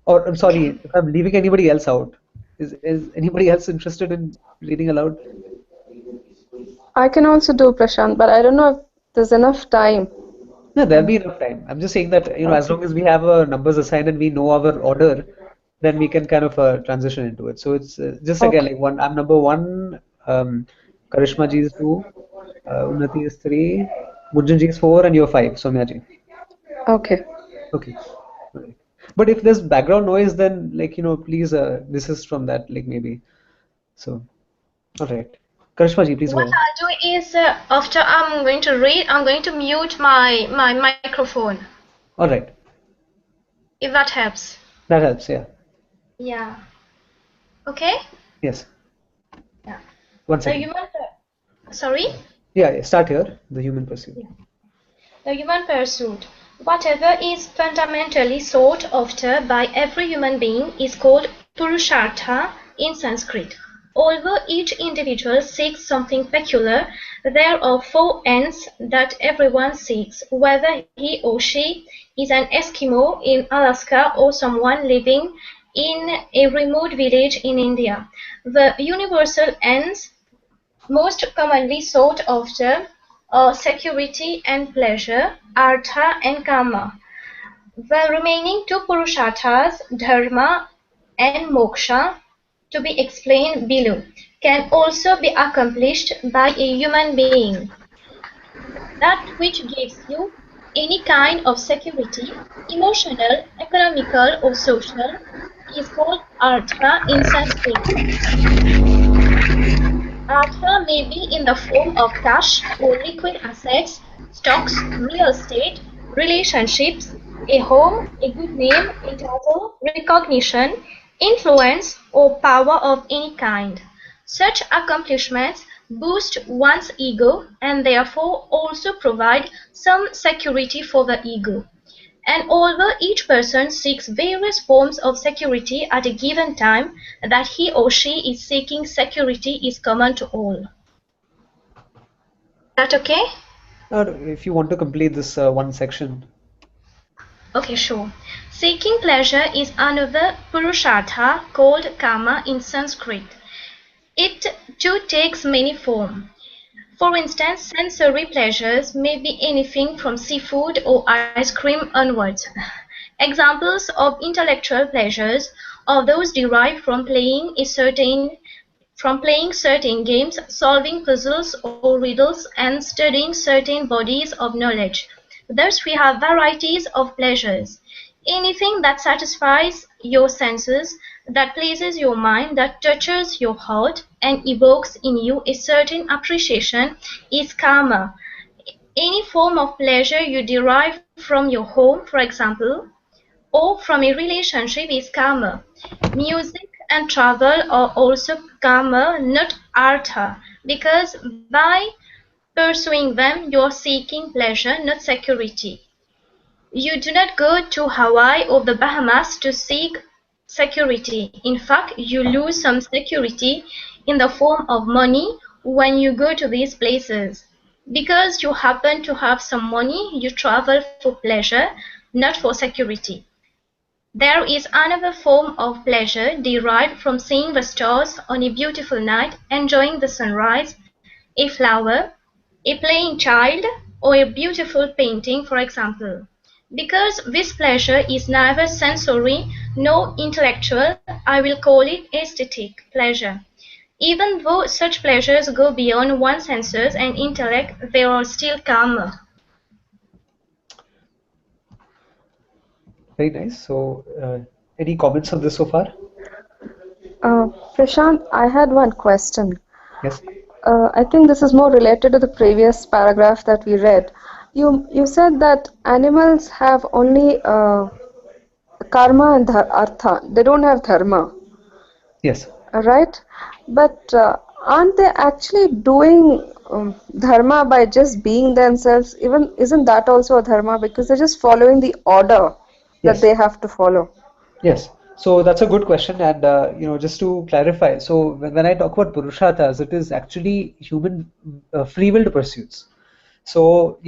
Or I'm sorry, if I'm leaving anybody else out. Is anybody else interested in reading aloud? I can also do, Prashant, but I don't know if there's enough time. No, there'll be enough time. I'm just saying that, as long as we have our numbers assigned and we know our order, then we can kind of transition into it. So it's just again like one. I'm number 1. Karishma ji is 2. Unnati is 3. Gunjan ji is 4, and you're 5. Soumya ji. Okay. Okay. Right. But if there's background noise, then like please desist from that. Like maybe. So, all right. Karishma ji, please go ahead. What I'll do is after I'm going to read, I'm going to mute my microphone. All right. If that helps. That helps. Yeah. Yeah. Okay. Yes. Yeah. One second. Sorry. Yeah. Start here. The human pursuit. Yeah. The human pursuit. Whatever is fundamentally sought after by every human being is called Purushartha in Sanskrit. Although each individual seeks something peculiar, there are 4 ends that everyone seeks, whether he or she is an Eskimo in Alaska or someone living in a remote village in India. The universal ends most commonly sought after are security and pleasure, artha and kama. The remaining 2 purusharthas, dharma and moksha, to be explained below, can also be accomplished by a human being. That which gives you any kind of security, emotional, economical or social, is called artha in Sanskrit. Artha may be in the form of cash or liquid assets, stocks, real estate, relationships, a home, a good name, a title, recognition, influence, or power of any kind. Such accomplishments boost one's ego and therefore also provide some security for the ego. And although each person seeks various forms of security at a given time, that he or she is seeking security is common to all. That okay? If you want to complete this one section. Okay, sure. Seeking pleasure is another purushartha called kama in Sanskrit. It too takes many forms. For instance, sensory pleasures may be anything from seafood or ice cream onwards. Examples of intellectual pleasures are those derived from playing certain games, solving puzzles or riddles, and studying certain bodies of knowledge. Thus we have varieties of pleasures. Anything that satisfies your senses, that pleases your mind, that touches your heart, and evokes in you a certain appreciation is kama. Any form of pleasure you derive from your home, for example, or from a relationship is kama. Music and travel are also kama, not artha, because by pursuing them you are seeking pleasure, not security. You do not go to Hawaii or the Bahamas to seek security. In fact, you lose some security in the form of money when you go to these places. Because you happen to have some money, you travel for pleasure, not for security. There is another form of pleasure derived from seeing the stars on a beautiful night, enjoying the sunrise, a flower, a playing child, or a beautiful painting, for example. Because this pleasure is neither sensory nor intellectual, I will call it aesthetic pleasure. Even though such pleasures go beyond one's senses and intellect, they are still karma. Very nice. So, any comments on this so far? Prashant, I had one question. Yes. I think this is more related to the previous paragraph that we read. You said that animals have only karma and artha. They don't have dharma, Yes. right? But aren't they actually doing dharma by just being themselves? Even isn't that also a dharma, because they're just following the order that Yes. they have to follow? Yes. So that's a good question, and just to clarify, so when I talk about purusharthas, it is actually human free-willed pursuits. So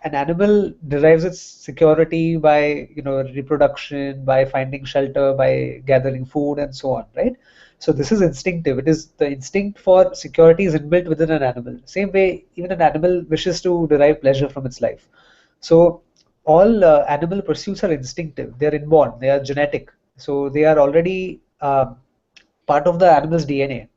an animal derives its security by reproduction, by finding shelter, by gathering food, and so on, right? So this is instinctive. It is the instinct for security is inbuilt within an animal. Same way, even an animal wishes to derive pleasure from its life. So all animal pursuits are instinctive. They are inborn. They are genetic. So they are already part of the animal's DNA.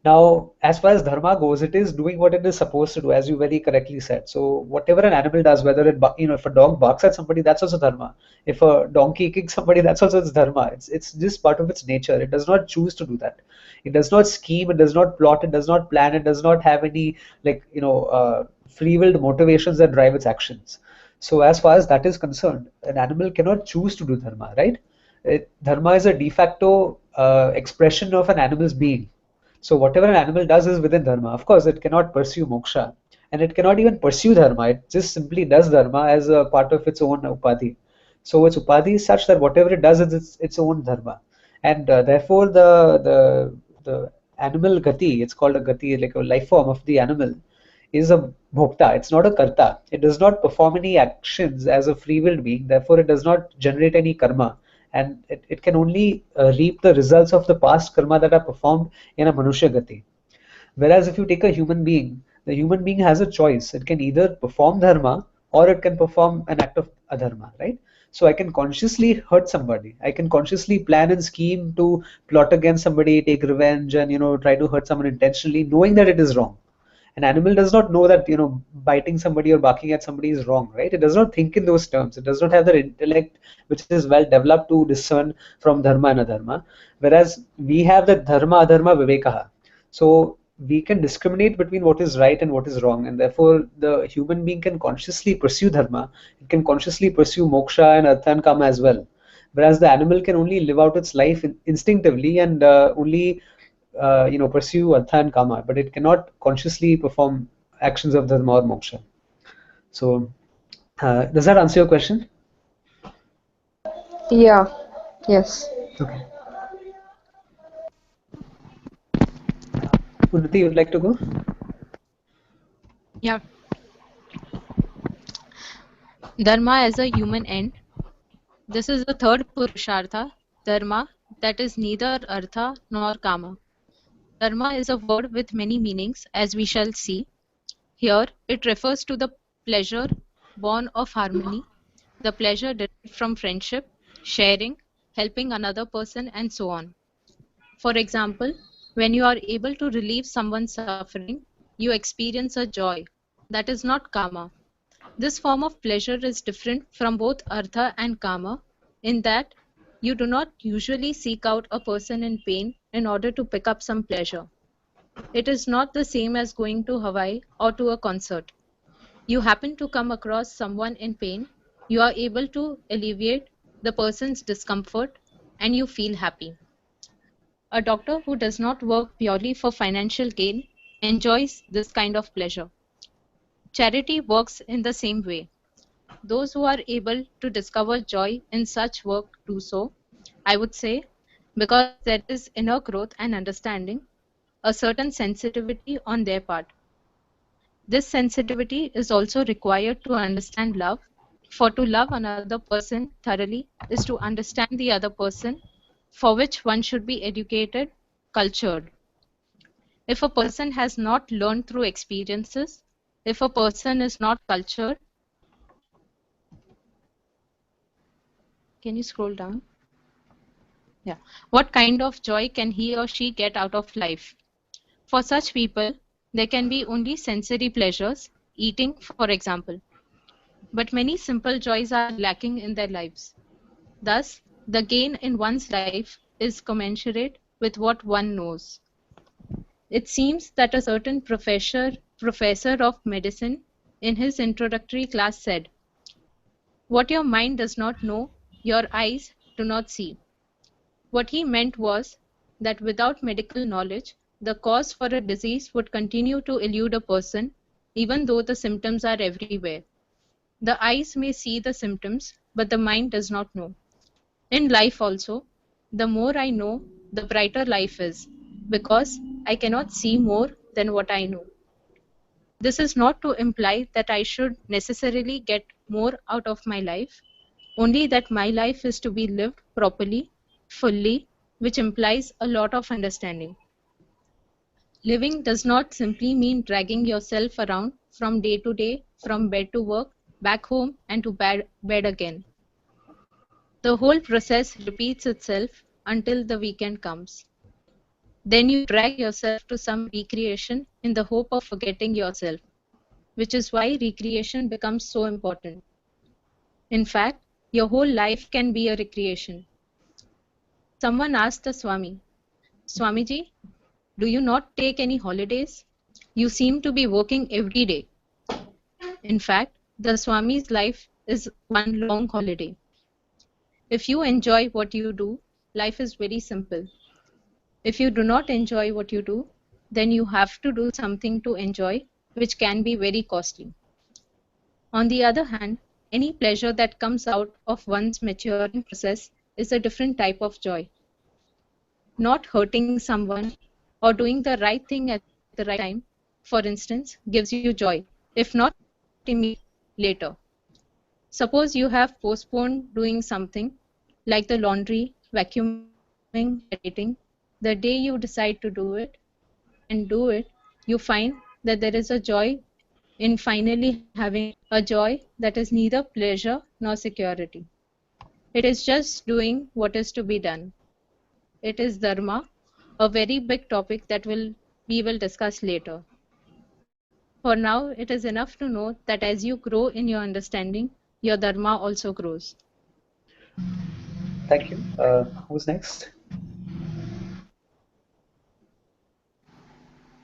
Now, as far as dharma goes, it is doing what it is supposed to do, as you very correctly said. So whatever an animal does, whether it if a dog barks at somebody, that's also dharma. If a donkey kicks somebody, that's also its dharma. It's just part of its nature. It does not choose to do that. It does not scheme. It does not plot. It does not plan. It does not have any free-willed motivations that drive its actions. So as far as that is concerned, an animal cannot choose to do dharma, right? Dharma is a de facto expression of an animal's being. So whatever an animal does is within dharma. Of course, it cannot pursue moksha, and it cannot even pursue dharma. It just simply does dharma as a part of its own upadhi. So its upadhi is such that whatever it does is its own dharma, and therefore the animal gati, it's called a gati, like a life form of the animal, is a bhokta. It's not a karta. It does not perform any actions as a free willed being. Therefore, it does not generate any karma, and it can only reap the results of the past karma that are performed in a manushya gati. Whereas if you take a human being, the human being has a choice. It can either perform dharma or it can perform an act of adharma, right? So I can consciously hurt somebody. I can consciously plan and scheme to plot against somebody, take revenge, and try to hurt someone intentionally, knowing that it is wrong. An animal does not know that biting somebody or barking at somebody is wrong, right? It does not think in those terms. It does not have the intellect which is well developed to discern from dharma and adharma, whereas we have the dharma adharma vivekaha. So we can discriminate between what is right and what is wrong, and therefore the human being can consciously pursue dharma. It can consciously pursue moksha and artha and kama as well, whereas the animal can only live out its life instinctively and only pursue artha and kama, but it cannot consciously perform actions of dharma or moksha. So does that answer your question? Yeah. Yes. Okay. Unnati, you would like to go? Yeah. Dharma as a human end. This is the third purushartha, dharma, that is neither artha nor kama. Dharma is a word with many meanings, as we shall see. Here, it refers to the pleasure born of harmony, the pleasure derived from friendship, sharing, helping another person, and so on. For example, when you are able to relieve someone's suffering, you experience a joy. That is not kama. This form of pleasure is different from both artha and kama in that you do not usually seek out a person in pain in order to pick up some pleasure. It is not the same as going to Hawaii or to a concert. You happen to come across someone in pain, you are able to alleviate the person's discomfort, and you feel happy. A doctor who does not work purely for financial gain enjoys this kind of pleasure. Charity works in the same way. Those who are able to discover joy in such work do so, I would say because there is inner growth and understanding, a certain sensitivity on their part. This sensitivity is also required to understand love, for to love another person thoroughly is to understand the other person, for which one should be educated, cultured. If a person has not learned through experiences, if a person is not cultured, can you scroll down? Yeah. What kind of joy can he or she get out of life? For such people, there can be only sensory pleasures, eating, for example. But many simple joys are lacking in their lives. Thus, the gain in one's life is commensurate with what one knows. It seems that a certain professor of medicine in his introductory class said, "What your mind does not know, your eyes do not see." What he meant was that without medical knowledge, the cause for a disease would continue to elude a person, even though the symptoms are everywhere. The eyes may see the symptoms, but the mind does not know. In life also, the more I know, the brighter life is, because I cannot see more than what I know. This is not to imply that I should necessarily get more out of my life, only that my life is to be lived properly, fully, which implies a lot of understanding. Living does not simply mean dragging yourself around from day to day, from bed to work, back home, and to bed again. The whole process repeats itself until the weekend comes. Then you drag yourself to some recreation in the hope of forgetting yourself, which is why recreation becomes so important. In fact, your whole life can be a recreation. Someone asked the Swami, "Swamiji, do you not take any holidays? You seem to be working every day." In fact, the Swami's life is one long holiday. If you enjoy what you do, life is very simple. If you do not enjoy what you do, then you have to do something to enjoy, which can be very costly. On the other hand, any pleasure that comes out of one's maturing process is a different type of joy. Not hurting someone or doing the right thing at the right time, for instance, gives you joy, if not immediately, later. Suppose you have postponed doing something like the laundry, vacuuming, meditating. The day you decide to do it and do it, you find that there is a joy in finally having a joy that is neither pleasure nor security. It is just doing what is to be done. It is dharma, a very big topic that we will discuss later. For now, it is enough to know that as you grow in your understanding, your dharma also grows. Thank you. Who's next?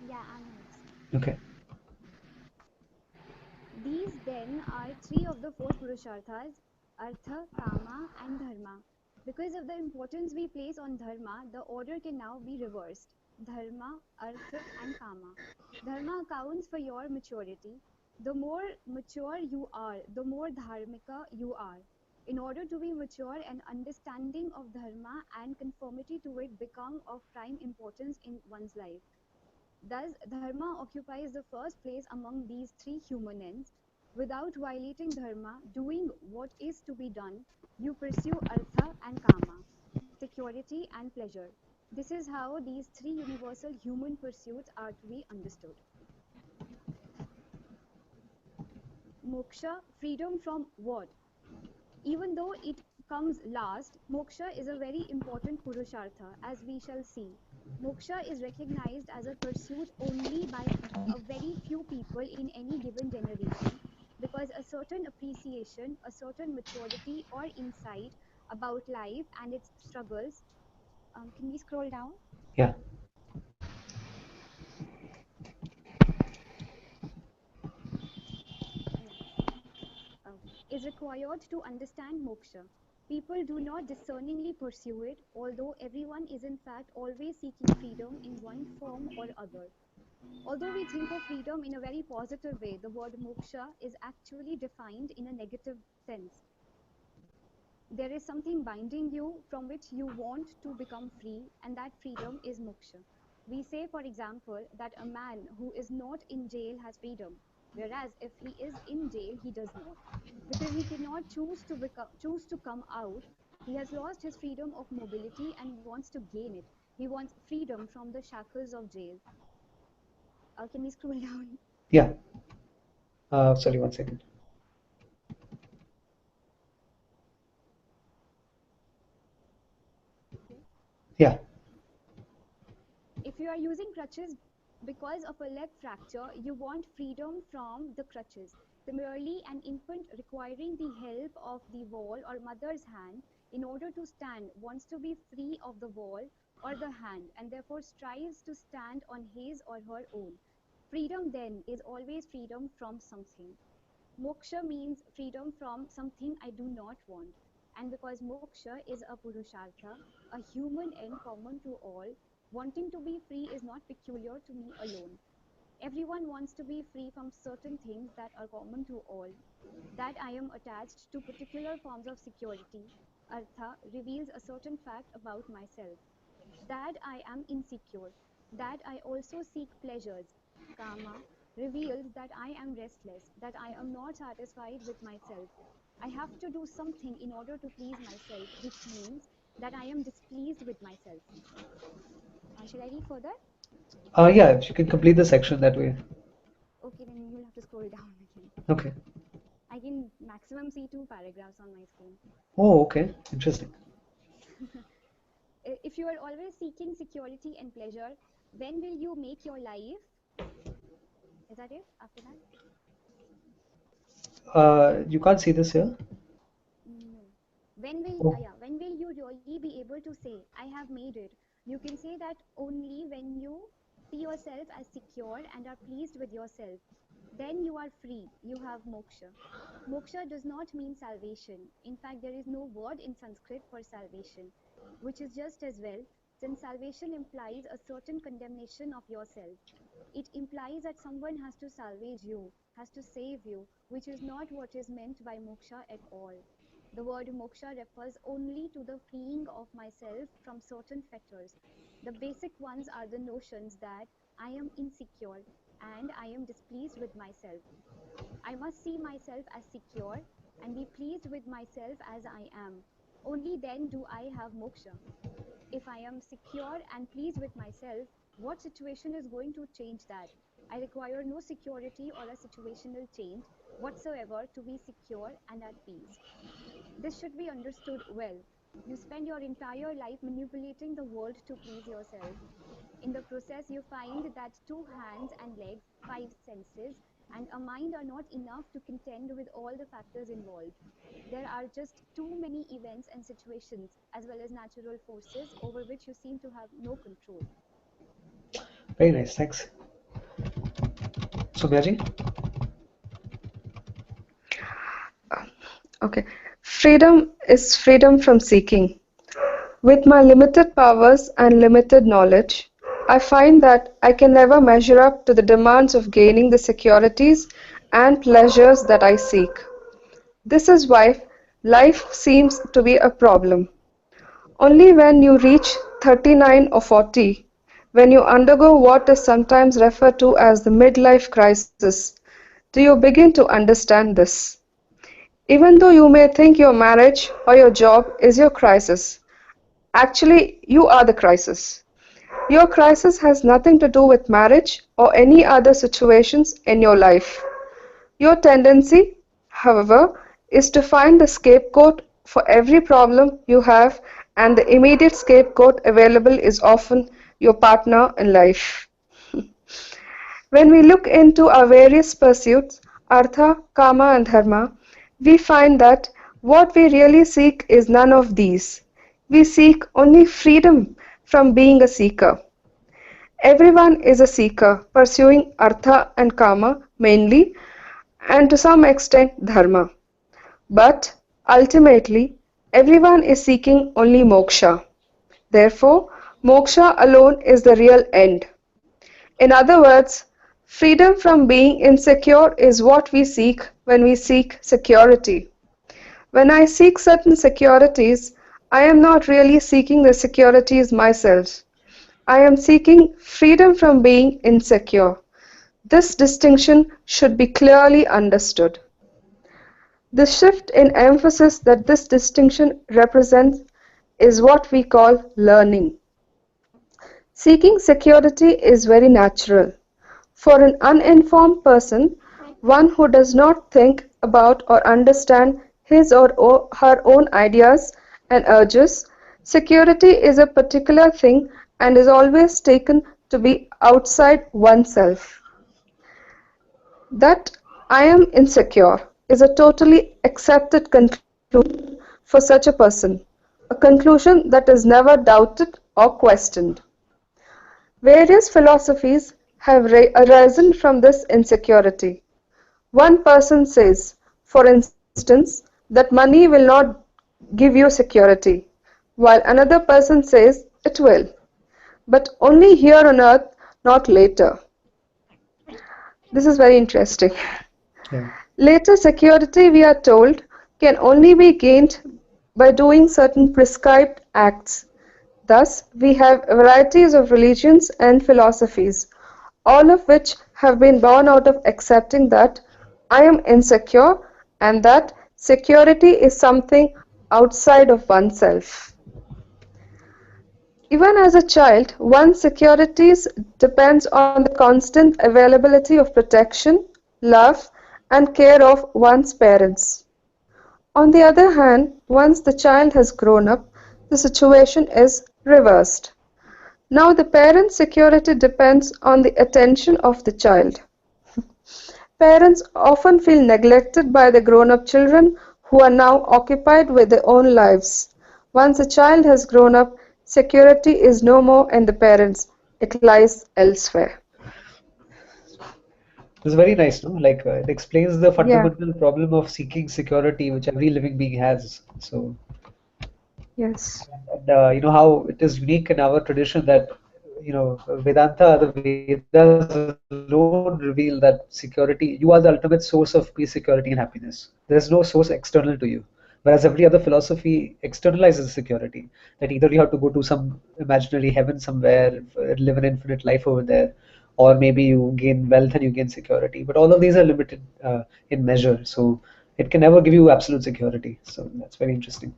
Yeah, I'm next. Okay. These then are three of the four Purusharthas, Artha, Kama and Dharma. Because of the importance we place on Dharma, the order can now be reversed. Dharma, Artha and Kama. Dharma accounts for your maturity. The more mature you are, the more dharmika you are. In order to be mature, an understanding of Dharma and conformity to it become of prime importance in one's life. Thus, Dharma occupies the first place among these three human ends. Without violating Dharma, doing what is to be done, you pursue Artha and Kama, security and pleasure. This is how these three universal human pursuits are to be understood. Moksha, freedom from what? Even though it comes last, moksha is a very important purushartha, as we shall see. Moksha is recognized as a pursuit only by a very few people in any given generation, because a certain appreciation, a certain maturity or insight about life and its struggles. Can we scroll down? Yeah. Is required to understand moksha. People do not discerningly pursue it, although everyone is in fact always seeking freedom in one form or other. Although we think of freedom in a very positive way, the word moksha is actually defined in a negative sense. there is something binding you from which you want to become free, and that freedom is moksha. We say, for example, that a man who is not in jail has freedom, whereas if he is in jail, he does not. Because he cannot choose to come out, he has lost his freedom of mobility and wants to gain it. He wants freedom from the shackles of jail. Can we scroll down? Yeah. Sorry, 1 second. Yeah. If you are using crutches because of a leg fracture, you want freedom from the crutches. Similarly, an infant requiring the help of the wall or mother's hand in order to stand wants to be free of the wall or the hand, and therefore strives to stand on his or her own. Freedom then is always freedom from something. Moksha means freedom from something I do not want. And because moksha is a purushartha, a human end common to all, wanting to be free is not peculiar to me alone. Everyone wants to be free from certain things that are common to all. That I am attached to particular forms of security, artha, reveals a certain fact about myself. That I am insecure, that I also seek pleasures, kama, reveals that I am restless, that I am not satisfied with myself. I have to do something in order to please myself, which means that I am displeased with myself. Shall I read further? Yeah, if you can complete the section that way. Okay, then you'll have to scroll down again. Okay. I can maximum see 2 paragraphs on my screen. Oh, okay. Interesting. If you are always seeking security and pleasure, when will you make your life? Is that it? After that? You can't see this here? No. When will you really be able to say, I have made it? You can say that only when you see yourself as secure and are pleased with yourself. Then you are free. You have moksha. Moksha does not mean salvation. In fact, there is no word in Sanskrit for salvation, which is just as well, since salvation implies a certain condemnation of yourself. It implies that someone has to salvage you, has to save you, which is not what is meant by moksha at all. The word moksha refers only to the freeing of myself from certain fetters. The basic ones are the notions that I am insecure and I am displeased with myself. I must see myself as secure and be pleased with myself as I am. Only then do I have moksha. If I am secure and pleased with myself, what situation is going to change that? I require no security or a situational change whatsoever to be secure and at peace. This should be understood well. You spend your entire life manipulating the world to please yourself. In the process, you find that 2 hands and legs, 5 senses, and a mind are not enough to contend with all the factors involved. There are just too many events and situations, as well as natural forces, over which you seem to have no control. Very nice, thanks. Soumyaji? Okay. Freedom is freedom from seeking. With my limited powers and limited knowledge, I find that I can never measure up to the demands of gaining the securities and pleasures that I seek. This is why life seems to be a problem. Only when you reach 39 or 40, when you undergo what is sometimes referred to as the midlife crisis, do you begin to understand this. Even though you may think your marriage or your job is your crisis, actually you are the crisis. Your crisis has nothing to do with marriage or any other situations in your life. Your tendency, however, is to find the scapegoat for every problem you have, and the immediate scapegoat available is often your partner in life. When we look into our various pursuits, artha, kama and dharma, we find that what we really seek is none of these. We seek only freedom from being a seeker. Everyone is a seeker, pursuing artha and kama mainly, and to some extent dharma. But ultimately, everyone is seeking only moksha. Therefore, moksha alone is the real end. In other words, freedom from being insecure is what we seek when we seek security. When I seek certain securities, I am not really seeking the securities myself. I am seeking freedom from being insecure. This distinction should be clearly understood. The shift in emphasis that this distinction represents is what we call learning. Seeking security is very natural. For an uninformed person, one who does not think about or understand his or her own ideas and urges, security is a particular thing and is always taken to be outside oneself. That I am insecure is a totally accepted conclusion for such a person, a conclusion that is never doubted or questioned. Various philosophies have arisen from this insecurity. One person says, for instance, that money will not give you security, while another person says it will, but only here on earth, not later. This is very interesting. Yeah. Later security, we are told, can only be gained by doing certain prescribed acts. Thus, we have varieties of religions and philosophies, all of which have been born out of accepting that I am insecure and that security is something outside of oneself. Even as a child, one's securities depends on the constant availability of protection, love, and care of one's parents. On the other hand, once the child has grown up, the situation is reversed. Now the parent's security depends on the attention of the child. Parents often feel neglected by the grown-up children who are now occupied with their own lives. Once a child has grown up, security is no more in the parents, it lies elsewhere. It's very nice, no? Like it explains the Yeah. fundamental problem of seeking security which every living being has. So, Yes. and, you know how it is unique in our tradition that, you know, Vedanta, the Vedas alone reveal that security, you are the ultimate source of peace, security, and happiness. There is no source external to you. Whereas every other philosophy externalizes security, that either you have to go to some imaginary heaven somewhere, live an infinite life over there, or maybe you gain wealth and you gain security. But all of these are limited in measure, so it can never give you absolute security. So that's very interesting.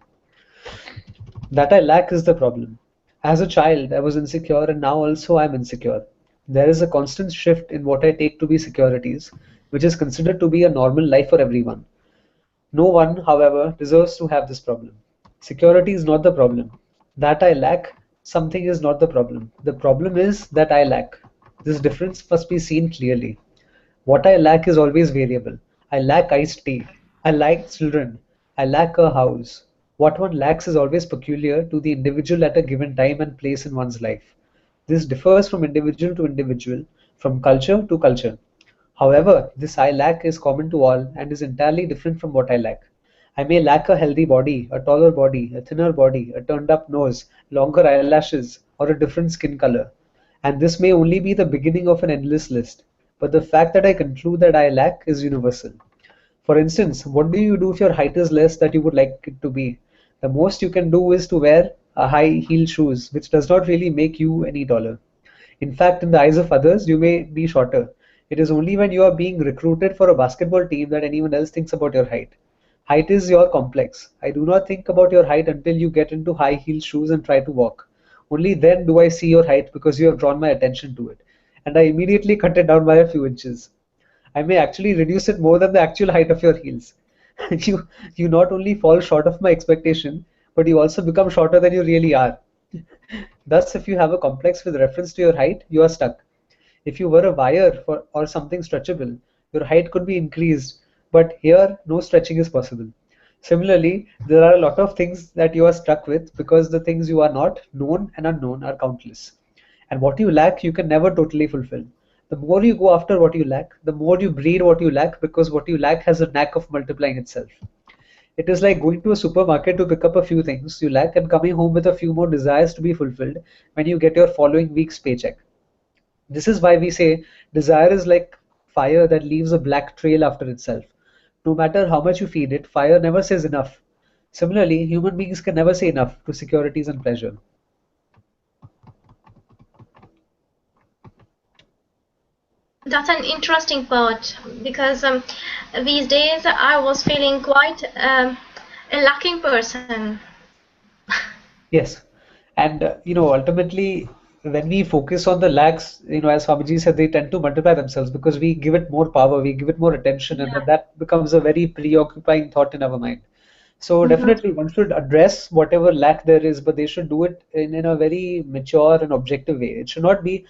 That I lack is the problem. As a child, I was insecure, and now also I'm insecure. There is a constant shift in what I take to be securities, which is considered to be a normal life for everyone. No one, however, deserves to have this problem. Security is not the problem. That I lack something is not the problem. The problem is that I lack. This difference must be seen clearly. What I lack is always variable. I lack iced tea. I lack children. I lack a house. What one lacks is always peculiar to the individual at a given time and place in one's life. This differs from individual to individual, from culture to culture. However, this I lack is common to all and is entirely different from what I lack. I may lack a healthy body, a taller body, a thinner body, a turned up nose, longer eyelashes, or a different skin color. And this may only be the beginning of an endless list. But the fact that I conclude that I lack is universal. For instance, what do you do if your height is less that you would like it to be? The most you can do is to wear a high heel shoes, which does not really make you any taller. In fact, in the eyes of others, you may be shorter. It is only when you are being recruited for a basketball team that anyone else thinks about your height. Height is your complex. I do not think about your height until you get into high heel shoes and try to walk. Only then do I see your height because you have drawn my attention to it. And I immediately cut it down by a few inches. I may actually reduce it more than the actual height of your heels. You not only fall short of my expectation, but you also become shorter than you really are. Thus, if you have a complex with reference to your height, you are stuck. If you were a wire or something stretchable, your height could be increased, but here no stretching is possible. Similarly, there are a lot of things that you are stuck with because the things you are not, known and unknown, are countless. And what you lack, you can never totally fulfill. The more you go after what you lack, the more you breed what you lack, because what you lack has a knack of multiplying itself. It is like going to a supermarket to pick up a few things you lack and coming home with a few more desires to be fulfilled when you get your following week's paycheck. This is why we say desire is like fire that leaves a black trail after itself. No matter how much you feed it, fire never says enough. Similarly, human beings can never say enough to securities and pleasure. That's an interesting part, because these days I was feeling quite a lacking person. Yes, and ultimately, when we focus on the lacks, as Swamiji said, they tend to multiply themselves because we give it more power, we give it more attention, and then that becomes a very preoccupying thought in our mind. So definitely, one should address whatever lack there is, but they should do it in a very mature and objective way. It should not be,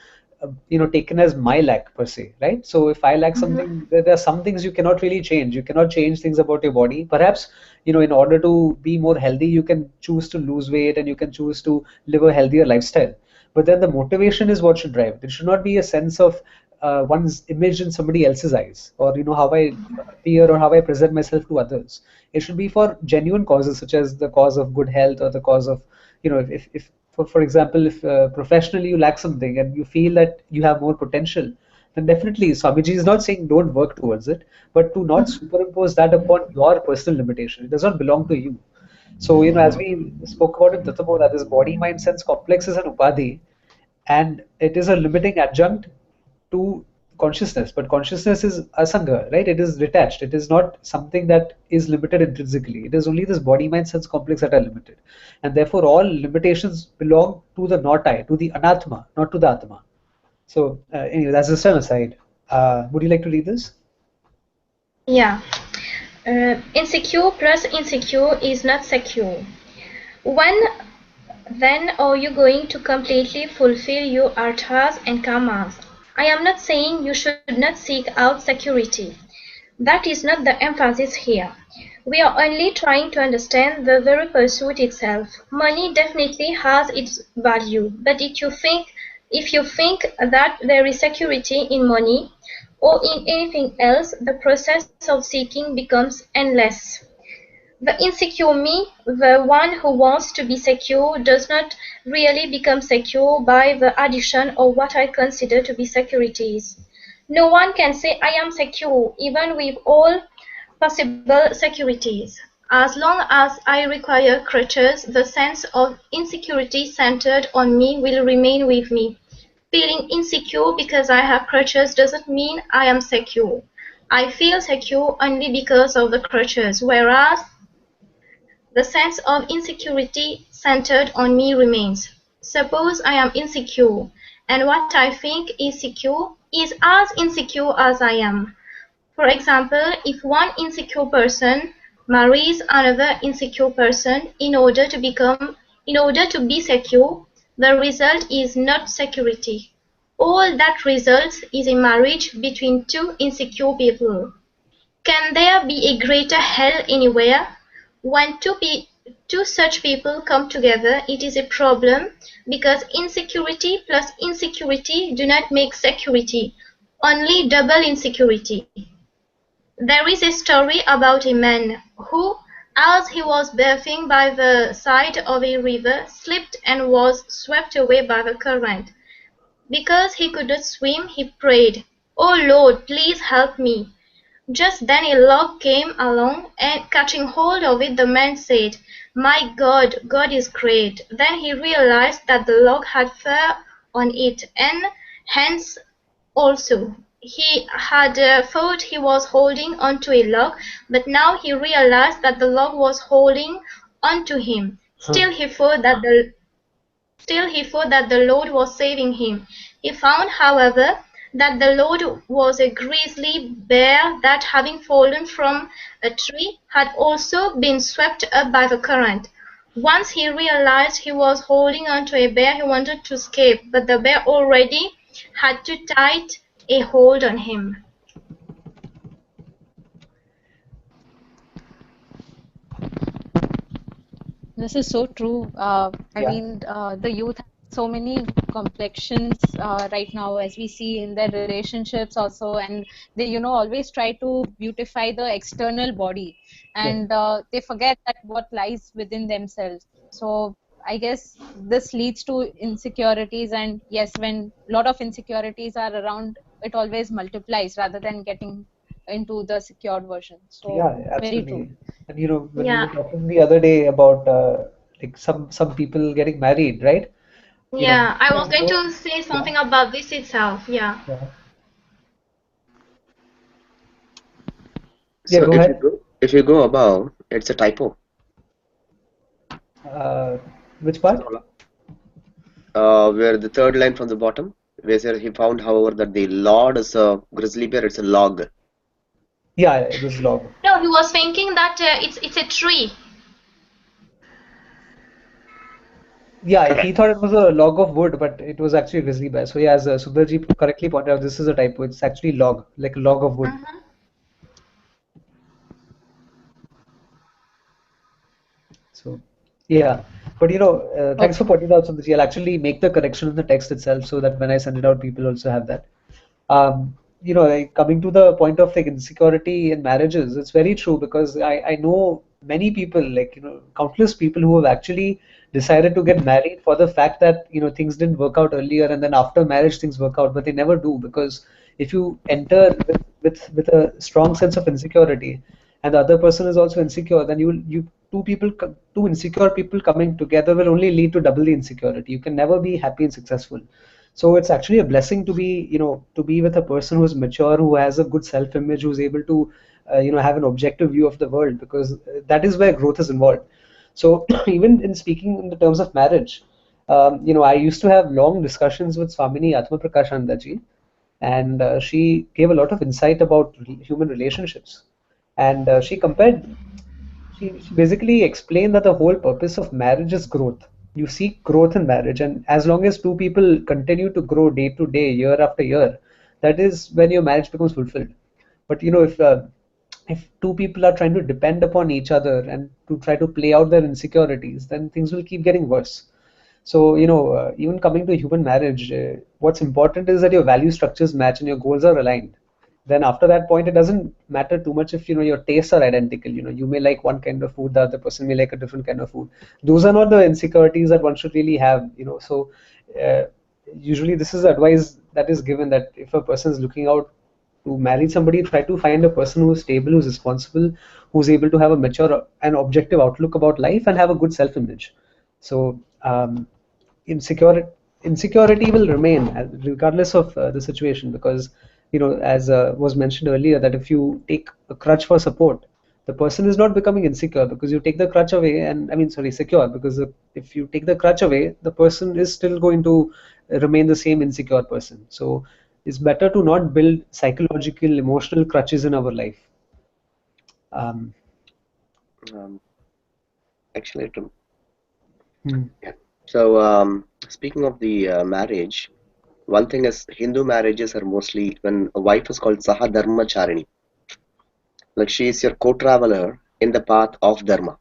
taken as my lack per se, right? So if I lack something, there are some things you cannot really change. You cannot change things about your body. Perhaps, in order to be more healthy, you can choose to lose weight and you can choose to live a healthier lifestyle. But then the motivation is what should drive. There should not be a sense of one's image in somebody else's eyes, or how I appear or how I present myself to others. It should be for genuine causes, such as the cause of good health or the cause of, if for example, if professionally you lack something and you feel that you have more potential, then definitely Swamiji is not saying don't work towards it, but to not superimpose that upon your personal limitation. It does not belong to you. So, as we spoke about in Tattva, that this body, mind, sense complex is an upadhi, and it is a limiting adjunct to consciousness. But consciousness is asanga, right? It is detached. It is not something that is limited intrinsically. It is only this body, mind, sense complex that are limited. And therefore, all limitations belong to the not I, to the anatma, not to the atma. So, anyway, that's just an aside. Would you like to read this? Yeah. Insecure plus insecure is not secure. When then are you going to completely fulfill your arthas and karmas? I am not saying you should not seek out security. That is not the emphasis here. We are only trying to understand the very pursuit itself. Money definitely has its value, but if you think that there is security in money or in anything else, the process of seeking becomes endless. The insecure me, the one who wants to be secure, does not really become secure by the addition of what I consider to be securities. No one can say I am secure, even with all possible securities. As long as I require crutches, the sense of insecurity centered on me will remain with me. Feeling insecure because I have crutches doesn't mean I am secure. I feel secure only because of the crutches, whereas the sense of insecurity centered on me remains. Suppose I am insecure, and what I think is secure is as insecure as I am. For example, if one insecure person marries another insecure person in order to be secure, the result is not security. All that results is a marriage between two insecure people. Can there be a greater hell anywhere? When two such people come together, it is a problem, because insecurity plus insecurity do not make security, only double insecurity. There is a story about a man who, as he was bathing by the side of a river, slipped and was swept away by the current. Because he could not swim, he prayed, "Oh Lord, please help me." Just then a log came along, and catching hold of it, the man said, "My God, God is great." Then he realized that the log had fur on it, and hence also he had thought he was holding onto a log, but now he realized that the log was holding onto him. Still he thought that the Lord was saving him. He found, however, that the Lord was a grizzly bear that, having fallen from a tree, had also been swept up by the current. Once he realized he was holding on to a bear, he wanted to escape, but the bear already had too tight a hold on him. This is so true. I Yeah. mean, the youth have so many complexions right now, as we see in their relationships also, and they, always try to beautify the external body, and they forget that what lies within themselves. So I guess this leads to insecurities, and yes, when a lot of insecurities are around, it always multiplies rather than getting into the secured version. So Yeah, very true. absolutely. And you know, when we Yeah. were talking the other day about like some people getting married, right? You know, Yeah, I was going to say something about this itself. Yeah. yeah, yeah. So Go ahead. if you go above, it's a typo. Which part? Where the third line from the bottom, where he found, however, that the Lord is a grizzly bear, it's a log. Yeah, it was log. No, he was thinking that it's a tree. Yeah, he thought it was a log of wood, but it was actually a grizzly bear. So yeah, as Sudarji correctly pointed out, this is a typo. It's actually log, like a log of wood. So yeah, but you know, thanks for pointing out, Sudarji. I'll actually make the correction in the text itself so that when I send it out, people also have that. You know, like coming to the point of like insecurity in marriages, it's very true because I know many people, like, you know, countless people who have actually decided to get married for the fact that, you know, things didn't work out earlier and then after marriage things work out, but they never do because if you enter with a strong sense of insecurity and the other person is also insecure, then you two insecure people coming together will only lead to double the insecurity. You can never be happy and successful. So it's actually a blessing to be, you know, to be with a person who's mature, who has a good self-image, who's able to, you know, have an objective view of the world, because that is where growth is involved. So even in speaking in the terms of marriage, you know, I used to have long discussions with Swamini Atma Prakashananda ji, and she gave a lot of insight about human relationships, and she basically explained that the whole purpose of marriage is growth. You seek growth in marriage, and as long as two people continue to grow day to day, year after year, that is when your marriage becomes fulfilled. But you know, if two people are trying to depend upon each other and to try to play out their insecurities, then things will keep getting worse. So you know, even coming to human marriage, what's important is that your value structures match and your goals are aligned. Then after that point, it doesn't matter too much if, you know, your tastes are identical. You know, you may like one kind of food, the other person may like a different kind of food. Those are not the insecurities that one should really have. You know, so uh, usually this is advice that is given, that if a person is looking out to marry somebody, try to find a person who's stable, who's responsible, who's able to have a mature and objective outlook about life and have a good self-image. So insecurity insecurity will remain regardless of the situation, because you know, as was mentioned earlier, that if you take a crutch for support, the person is not becoming insecure because you take the crutch away, and I mean, sorry, secure, because if you take the crutch away, the person is still going to remain the same insecure person. So it's better to not build psychological, emotional crutches in our life. um, Actually, hmm. yeah. So speaking of the marriage, one thing is Hindu marriages are mostly when a wife is called Saha Dharma Charini. Like she is your co-traveler in the path of Dharma.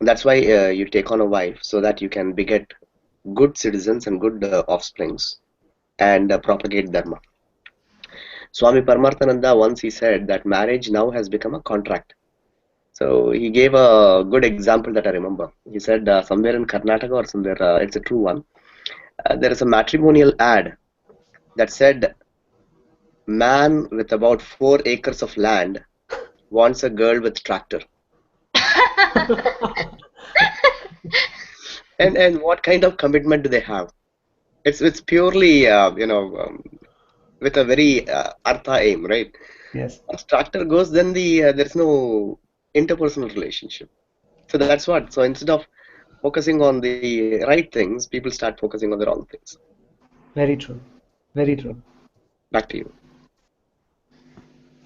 That's why you take on a wife so that you can beget good citizens and good offsprings and propagate Dharma. Swami Paramarthananda once he said that marriage now has become a contract. So he gave a good example that I remember. He said somewhere in Karnataka or somewhere, it's a true one. There is a matrimonial ad that said, "Man with about 4 acres of land wants a girl with tractor." And what kind of commitment do they have? It's purely with a very artha aim, right? Yes. As tractor goes, then there's no interpersonal relationship. So that's what. So instead of focusing on the right things, people start focusing on the wrong things. Very true. Very true. Back to you.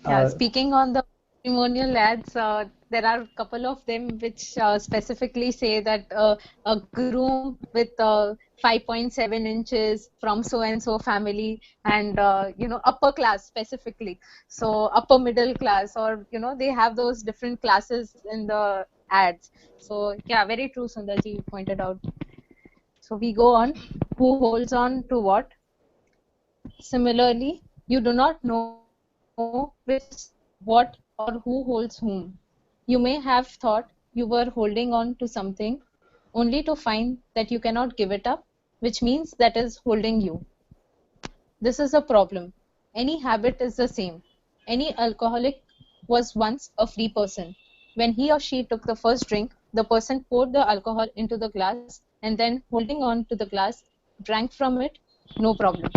Yeah, speaking on the matrimonial ads, there are a couple of them which specifically say that a groom with 5.7 inches from so and so family, and you know, upper class specifically, so upper middle class, or you know, they have those different classes in the ads. So yeah, very true, Sundarji, you pointed out. So we go on. Who holds on to what? Similarly, you do not know which is what or who holds whom. You may have thought you were holding on to something only to find that you cannot give it up, which means that is holding you. This is a problem. Any habit is the same. Any alcoholic was once a free person. When he or she took the first drink, the person poured the alcohol into the glass and then, holding on to the glass, drank from it, no problem.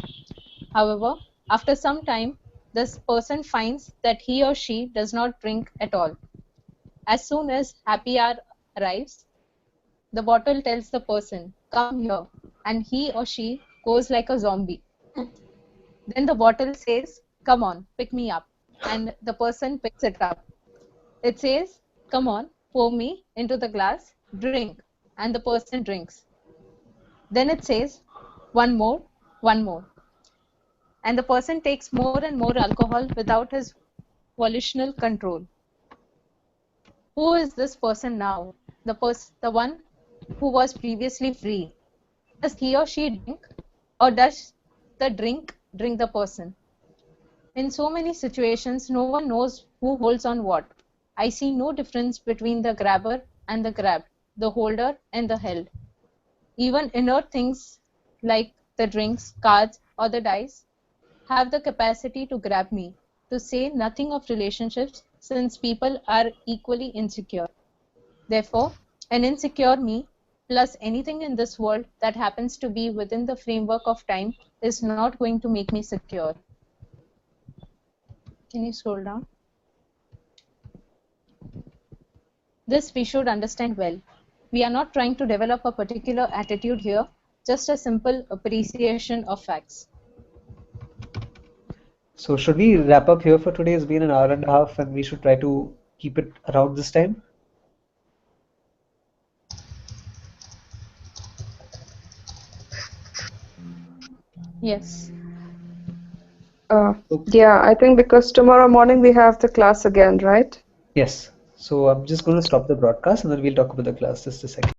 However, after some time, this person finds that he or she does not drink at all. As soon as happy hour arrives, the bottle tells the person, "Come here," and he or she goes like a zombie. Then the bottle says, "Come on, pick me up," and the person picks it up. It says, "Come on, pour me into the glass, drink," and the person drinks. Then it says, one more," and the person takes more and more alcohol without his volitional control. Who is this person now? The one who was previously free. Does he or she drink, or does the drink the person? In so many situations, no one knows who holds on what. I see no difference between the grabber and the grabbed, the holder and the held. Even inert things like the drinks, cards, or the dice have the capacity to grab me, to say nothing of relationships, since people are equally insecure. Therefore, an insecure me plus anything in this world that happens to be within the framework of time is not going to make me secure. Can you scroll down? This we should understand well. We are not trying to develop a particular attitude here, just a simple appreciation of facts. So should we wrap up here for today? It's been an hour and a half and we should try to keep it around this time. Yes. Yeah, I think because tomorrow morning we have the class again, right? Yes. So I'm just going to stop the broadcast and then we'll talk about the class. Just a second.